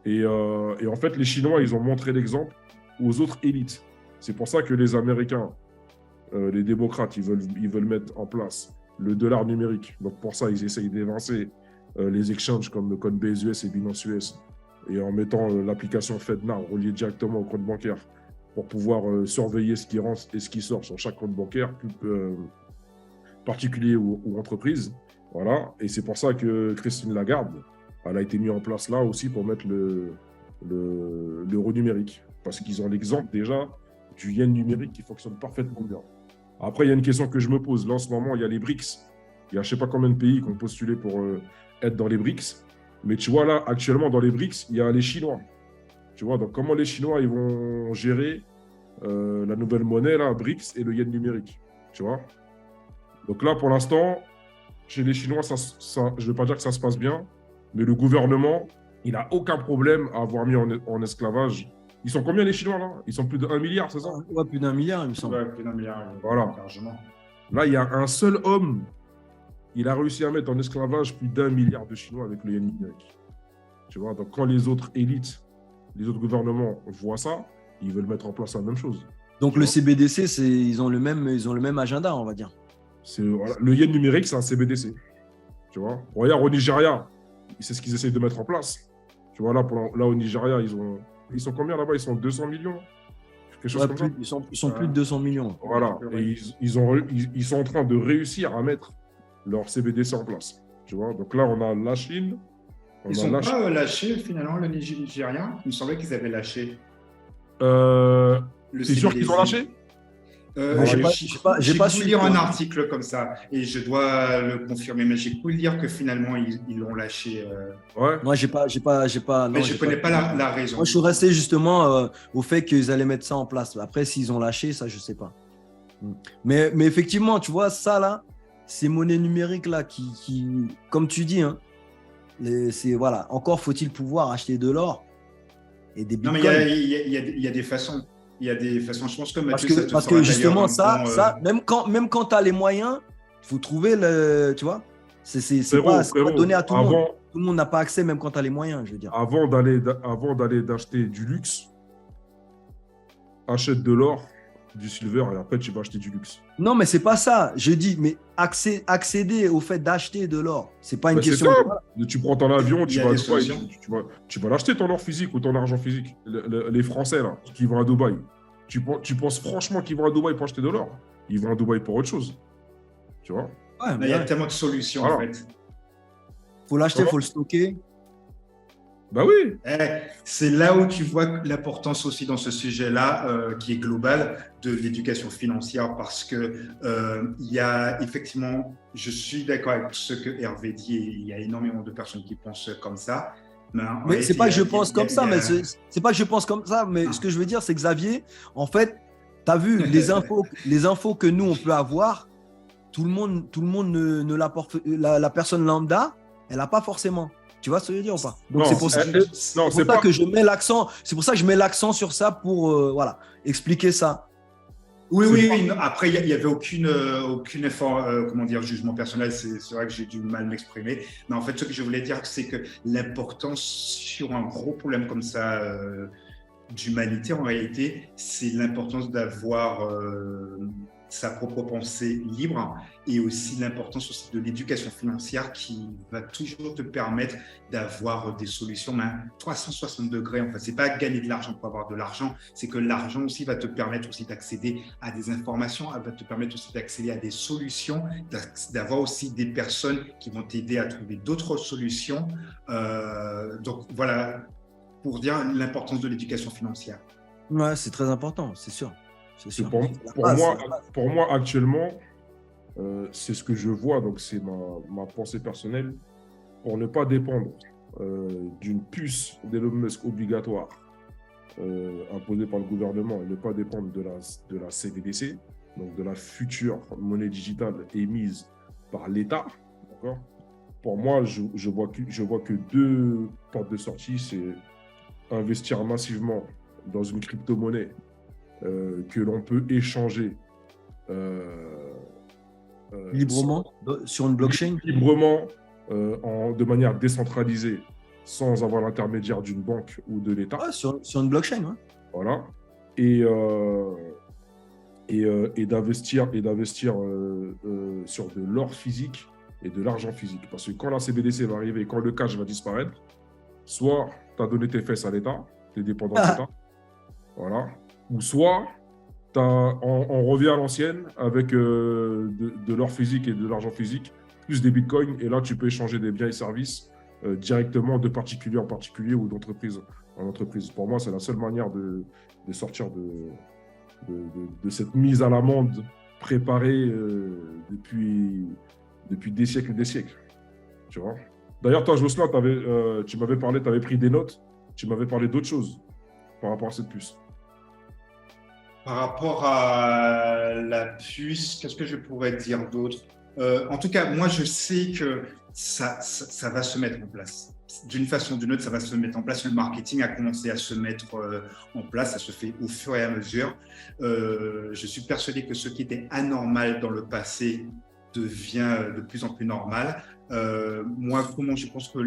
Et en fait, les Chinois, ils ont montré l'exemple aux autres élites. C'est pour ça que les Américains, les démocrates, ils veulent mettre en place le dollar numérique. Donc pour ça, ils essayent d'évincer les exchanges comme le Coinbase US et Binance US et en mettant l'application FedNow reliée directement au compte bancaire pour pouvoir surveiller ce qui rentre et ce qui sort sur chaque compte bancaire, particulier ou entreprise. Voilà. Et c'est pour ça que Christine Lagarde, elle a été mise en place là aussi pour mettre l'euro numérique. Parce qu'ils ont l'exemple déjà du yen numérique qui fonctionne parfaitement bien. Après, il y a une question que je me pose. Là, en ce moment, il y a les BRICS. Il y a je ne sais pas combien de pays qui ont postulé pour être dans les BRICS. Mais tu vois, là, actuellement, dans les BRICS, il y a les Chinois. Tu vois, donc comment les Chinois ils vont gérer la nouvelle monnaie, là, BRICS et le yen numérique. Tu vois. Donc là, pour l'instant, chez les Chinois, je ne vais pas dire que ça se passe bien, mais le gouvernement, il n'a aucun problème à avoir mis en esclavage. Ils sont combien les Chinois là? Ils sont plus d'1 milliard, c'est ça? Ouais, plus d'1 milliard, il me semble. Ouais, plus d'1 milliard. Voilà. Largement. Là, il y a un seul homme, il a réussi à mettre en esclavage plus d'1 milliard de Chinois avec le yen numérique. Tu vois, donc quand les autres élites, les autres gouvernements voient ça, ils veulent mettre en place la même chose. Donc le CBDC, ils ont le même agenda, on va dire. Voilà, le yen numérique, c'est un CBDC. Tu vois, regarde au Nigeria, c'est ce qu'ils essayent de mettre en place. Tu vois, là au Nigeria, ils sont combien là-bas? Ils sont 200 millions? Quelque chose comme ça. Ils sont plus de 200 millions. Voilà. Et ils sont en train de réussir à mettre leur CBDC en place. Tu vois. Donc là, on a la Chine. Ils n'ont pas lâché finalement le Nigeria? Il me semblait qu'ils avaient lâché. C'est sûr qu'ils ont lâché? J'ai pu lire un article comme ça et je dois le confirmer, mais j'ai pu lire que finalement ils l'ont lâché. Ouais. Moi, j'ai pas. Mais je connais pas la raison. Moi, je suis resté justement au fait qu'ils allaient mettre ça en place. Après, s'ils ont lâché, ça, je sais pas. Mais effectivement, tu vois, ça là, ces monnaies numériques là, qui comme tu dis, hein, voilà. Encore faut-il pouvoir acheter de l'or et des bitcoins. Non, mais il y a des façons. Il y a des façons, je pense que Mathieu, parce que justement, ça, même quand tu as les moyens, il faut trouver le. Tu vois, c'est pas donné à tout le monde. Tout le monde n'a pas accès, même quand tu as les moyens, je veux dire. Avant d'aller d'acheter du luxe, achète de l'or du silver et après, tu vas acheter du luxe. Non, mais c'est pas ça. Je dis, mais accéder au fait d'acheter de l'or, c'est pas une question. Tu prends ton avion, tu vas à Dubaï, tu vas l'acheter ton or physique ou ton argent physique. Les Français, là, qui vont à Dubaï, tu penses franchement qu'ils vont à Dubaï pour acheter de l'or? Ils vont à Dubaï pour autre chose. Tu vois? Ouais, il y a tellement de solutions, en fait. Faut l'acheter, faut le stocker. Bah oui. C'est là où tu vois l'importance aussi dans ce sujet-là, qui est global, de l'éducation financière, parce que il y a effectivement, je suis d'accord avec ce que Hervé dit, et il y a énormément de personnes qui pensent comme ça. Mais c'est pas que je pense comme ça, mais c'est pas que je pense comme ça, mais ce que je veux dire, c'est Xavier, en fait, tu as vu les infos que nous on peut avoir, tout le monde ne l'apporte, la personne lambda, elle n'a pas forcément. Tu vois ce que je veux dire ou pas? Donc c'est pour ça que je mets l'accent. C'est pour ça que je mets l'accent sur ça pour expliquer ça. Oui. Après, il n'y avait aucune effort, jugement personnel. C'est vrai que j'ai du mal à m'exprimer. Mais en fait, ce que je voulais dire, c'est que l'importance sur un gros problème comme ça d'humanité, en réalité, c'est l'importance d'avoir sa propre pensée libre et aussi l'importance aussi de l'éducation financière qui va toujours te permettre d'avoir des solutions 360 degrés. En fait, c'est pas gagner de l'argent pour avoir de l'argent, c'est que l'argent aussi va te permettre aussi d'accéder à des informations, va te permettre aussi d'accéder à des solutions, d'avoir aussi des personnes qui vont t'aider à trouver d'autres solutions. Donc voilà, pour dire l'importance de l'éducation financière. Ouais, c'est très important, c'est sûr. Pour moi, actuellement, c'est ce que je vois, donc c'est ma pensée personnelle, pour ne pas dépendre d'une puce d'Elon Musk obligatoire imposée par le gouvernement et ne pas dépendre de la CBDC, donc de la future monnaie digitale émise par l'État. D'accord ? Pour moi, je vois que deux portes de sortie, c'est investir massivement dans une crypto-monnaie que l'on peut échanger librement sur une blockchain, librement, de manière décentralisée, sans avoir l'intermédiaire d'une banque ou de l'État. Ouais, sur une blockchain, ouais. Voilà. Et d'investir sur de l'or physique et de l'argent physique. Parce que quand la CBDC va arriver, quand le cash va disparaître, soit tu as donné tes fesses à l'État, tu es dépendant de l'État, voilà. Ou soit on revient à l'ancienne avec de l'or physique et de l'argent physique, plus des bitcoins, et là tu peux échanger des biens et services directement de particulier en particulier ou d'entreprise en entreprise. Pour moi, c'est la seule manière de sortir de cette mise à l'amende préparée depuis des siècles et des siècles. Tu vois. D'ailleurs, toi, Jocelyn, tu m'avais parlé, tu avais pris des notes, tu m'avais parlé d'autres choses par rapport à cette puce. Par rapport à la puce, qu'est-ce que je pourrais dire d'autre? En tout cas, moi, je sais que ça va se mettre en place. D'une façon ou d'une autre, ça va se mettre en place. Le marketing a commencé à se mettre en place. Ça se fait au fur et à mesure. Je suis persuadé que ce qui était anormal dans le passé devient de plus en plus normal. Moi, comment je pense que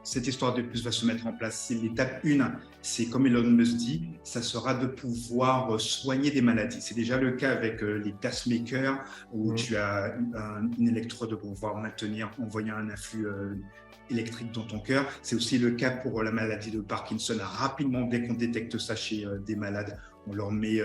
cette histoire de puce va se mettre en place? C'est l'étape 1, c'est comme Elon Musk dit, ça sera de pouvoir soigner des maladies. C'est déjà le cas avec les pacemakers où tu as une électrode pour pouvoir envoyer un influx électrique dans ton cœur. C'est aussi le cas pour la maladie de Parkinson. Rapidement, dès qu'on détecte ça chez des malades, on leur met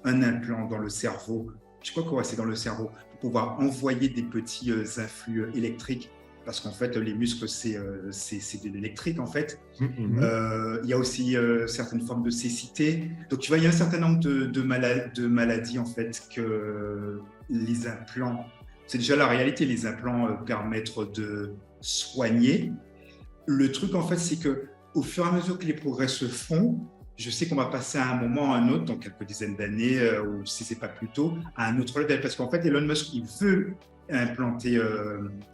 un implant dans le cerveau. Je crois que c'est dans le cerveau pour pouvoir envoyer des petits influx électriques. Parce qu'en fait, les muscles, c'est de l'électrique, en fait. Il y a aussi certaines formes de cécité. Donc, tu vois, il y a un certain nombre de maladies, en fait, que les implants... C'est déjà la réalité, les implants permettent de soigner. Le truc, en fait, c'est qu'au fur et à mesure que les progrès se font, je sais qu'on va passer à un moment ou à un autre, dans quelques dizaines d'années, ou si ce n'est pas plus tôt, à un autre level. Parce qu'en fait, Elon Musk, il veut implanter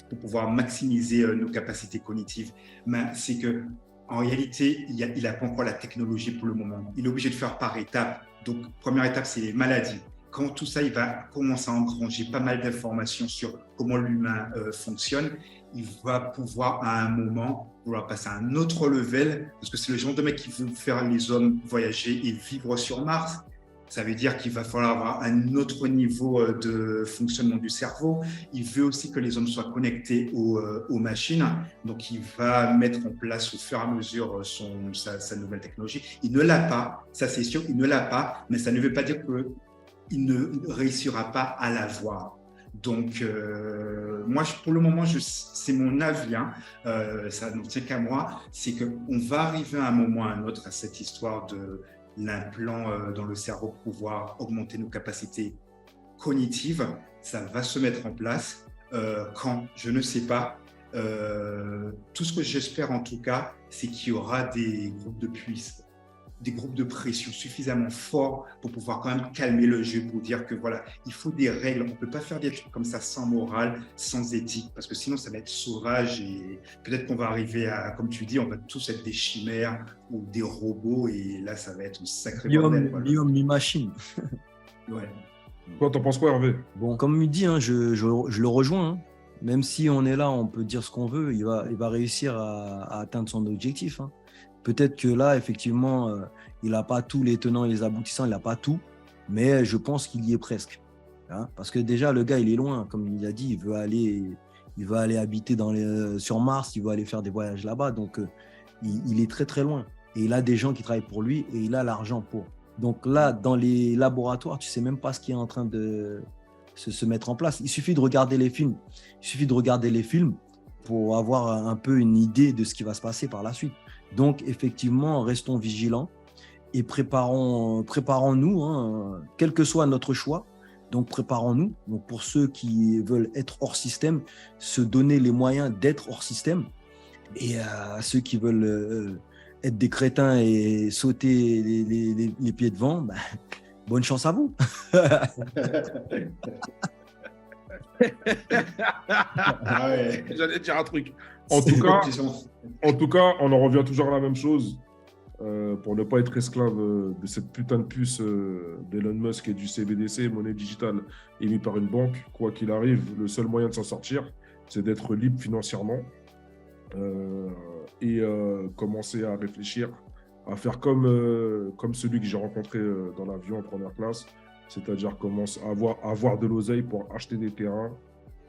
pour pouvoir maximiser nos capacités cognitives. Mais c'est qu'en réalité, il n'a pas encore la technologie pour le moment. Il est obligé de faire par étapes. Donc, première étape, c'est les maladies. Quand tout ça, il va commencer à engranger pas mal d'informations sur comment l'humain fonctionne, il va pouvoir à un moment vouloir passer à un autre level, parce que c'est le genre de mec qui veut faire les hommes voyager et vivre sur Mars. Ça veut dire qu'il va falloir avoir un autre niveau de fonctionnement du cerveau. Il veut aussi que les hommes soient connectés aux machines. Donc, il va mettre en place au fur et à mesure sa nouvelle technologie. Il ne l'a pas, ça c'est sûr, il ne l'a pas, mais ça ne veut pas dire qu'il ne réussira pas à l'avoir. Donc, moi, pour le moment, c'est mon avis, hein, ça ne tient qu'à moi, c'est qu'on va arriver à un moment ou à un autre à cette histoire de l'implant dans le cerveau pour pouvoir augmenter nos capacités cognitives. Ça va se mettre en place. Quand, je ne sais pas. Tout ce que j'espère en tout cas, c'est qu'il y aura des groupes de pression suffisamment forts pour pouvoir quand même calmer le jeu, pour dire que voilà, il faut des règles. On ne peut pas faire des trucs comme ça sans morale, sans éthique, parce que sinon ça va être sauvage et peut-être qu'on va arriver à, comme tu dis, on va tous être des chimères ou des robots et là ça va être un sacré bordel. Mi-homme, mi-machine. Ouais. Toi, t'en penses quoi, Hervé? Bon, comme il dit, hein, je le rejoins. Hein. Même si on est là, on peut dire ce qu'on veut, il va réussir à atteindre son objectif. Hein. Peut-être que là, effectivement, il n'a pas tous les tenants et les aboutissants, il n'a pas tout, mais je pense qu'il y est presque. Hein. Parce que déjà, le gars, il est loin. Comme il a dit, il veut aller habiter sur Mars, il veut aller faire des voyages là-bas. Donc, il est très, très loin. Et il a des gens qui travaillent pour lui et il a l'argent pour. Donc là, dans les laboratoires, tu ne sais même pas ce qui est en train de se mettre en place. Il suffit de regarder les films. Pour avoir un peu une idée de ce qui va se passer par la suite. Donc, effectivement, restons vigilants et préparons-nous, hein, quel que soit notre choix. Donc, préparons-nous. Donc, pour ceux qui veulent être hors système, se donner les moyens d'être hors système. Et à ceux qui veulent être des crétins et sauter les pieds devant, ben, bonne chance à vous. Ah ouais. J'allais dire un truc. En tout cas, on en revient toujours à la même chose. Pour ne pas être esclave de cette putain de puce d'Elon Musk et du CBDC, monnaie digitale émise par une banque, quoi qu'il arrive, le seul moyen de s'en sortir, c'est d'être libre financièrement et commencer à réfléchir, à faire comme celui que j'ai rencontré dans l'avion en première classe, c'est-à-dire commencer à avoir de l'oseille pour acheter des terrains,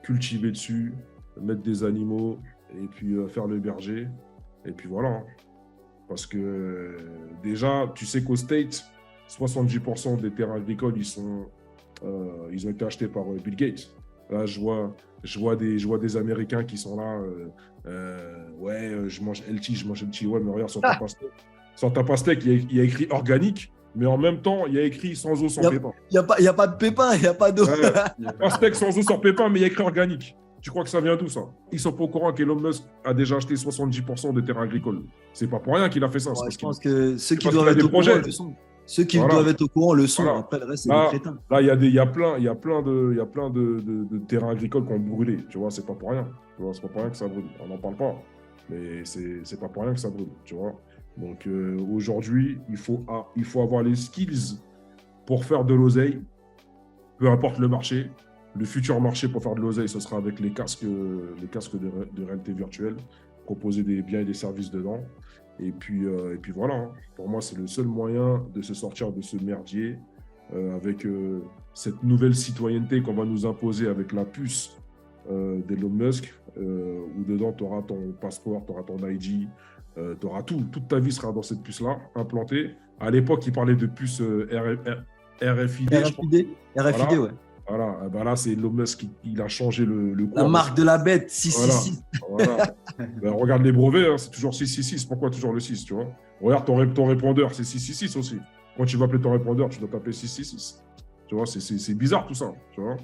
cultiver dessus, mettre des animaux et puis faire le berger. Et puis voilà. Parce que déjà, tu sais qu'au States, 70% des terrains agricoles, ils ont été achetés par Bill Gates. Là, je vois des Américains qui sont là. Je mange healthy. Ouais, mais regarde, sur ta pastèque, il y a écrit organique. Mais en même temps, il y a écrit sans eau, sans pépins. Il n'y a pas de pépins, il n'y a pas d'eau. Pastèque sans eau, sans pépins, mais il y a écrit organique. Tu crois que ça vient d'où, ça? Ils sont pas au courant qu'Elon Musk a déjà acheté 70% des terrains agricoles. C'est pas pour rien qu'il a fait ça. Ouais, je pense que ceux qui doivent être au courant le sont. Ceux qui doivent être au courant le sont. Voilà. Après, le reste, c'est des crétins. Là, il y a plein de terrains agricoles qui ont brûlé. Tu vois, c'est pas pour rien. Tu vois, c'est pas pour rien que ça brûle. On n'en parle pas. Mais c'est pas pour rien que ça brûle. Tu vois. Donc, aujourd'hui, il faut avoir les skills pour faire de l'oseille, peu importe le marché. Le futur marché pour faire de l'oseille, ce sera avec les casques de réalité virtuelle, proposer des biens et des services dedans. Et puis voilà, hein. Pour moi, c'est le seul moyen de se sortir de ce merdier avec cette nouvelle citoyenneté qu'on va nous imposer avec la puce d'Elon Musk, où dedans, tu auras ton passeport, tu auras ton ID, tu auras tout. Toute ta vie sera dans cette puce-là, implantée. À l'époque, il parlait de puce RFID. RFID, ouais. Voilà, ben là, c'est Elon Musk qui a changé le cours. La marque de la bête, 666. Voilà. Ben, regarde les brevets, hein, c'est toujours 666. Pourquoi toujours le 6, tu vois? Regarde ton répondeur, c'est 666 aussi. Quand tu vas appeler ton répondeur, tu dois taper 666. Tu vois, c'est bizarre tout ça, tu vois.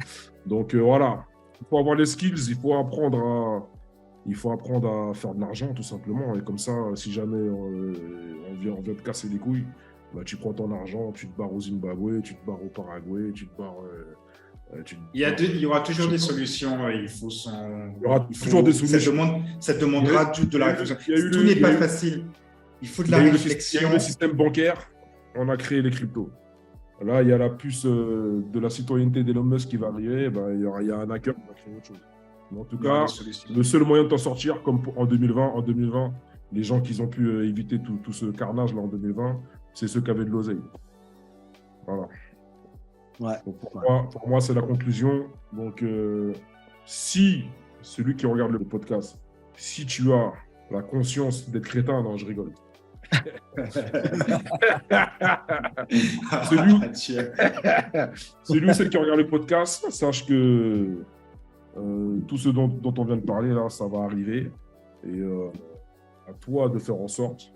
Donc voilà, il faut avoir les skills, il faut apprendre à faire de l'argent tout simplement. Et comme ça, si jamais on vient te casser les couilles, bah, tu prends ton argent, tu te barres au Zimbabwe, tu te barres au Paraguay, tu te barres... il y aura toujours des solutions. Il y aura toujours des solutions. Ça demandera de la réflexion. Tout n'est pas facile. Il faut de la réflexion. Il y a eu le système bancaire, on a créé les cryptos. Là, il y a la puce de la citoyenneté d'Elon Musk qui va arriver. Ben, il y a un hacker qui va créer autre chose. Mais en tout cas, le seul moyen de t'en sortir, comme en 2020, les gens qui ont pu éviter tout ce carnage là en 2020, c'est ceux qui avaient de l'oseille. Voilà. Ouais. Donc pour moi, c'est la conclusion. Donc, si celui qui regarde le podcast, si tu as la conscience d'être crétin, non, je rigole. Celui ou celle qui regarde le podcast, sache que tout ce dont on vient de parler, là, ça va arriver. Et à toi de faire en sorte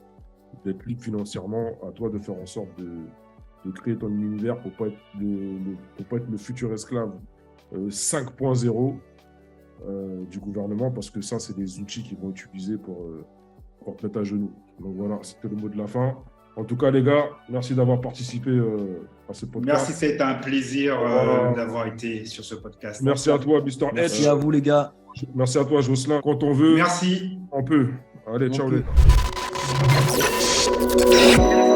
d'être libre financièrement, à toi de faire en sorte de créer ton univers pour pas être le futur esclave 5.0 du gouvernement, parce que ça, c'est des outils qu'ils vont utiliser pour te mettre à genoux. Donc voilà, c'était le mot de la fin. En tout cas, les gars, merci d'avoir participé à ce podcast. Merci, c'était un plaisir d'avoir été sur ce podcast. Merci à toi, Mr. Edge. Merci à vous, les gars. Merci à toi, Jocelyn. Quand on veut, merci. on peut. Allez, ciao, les gars.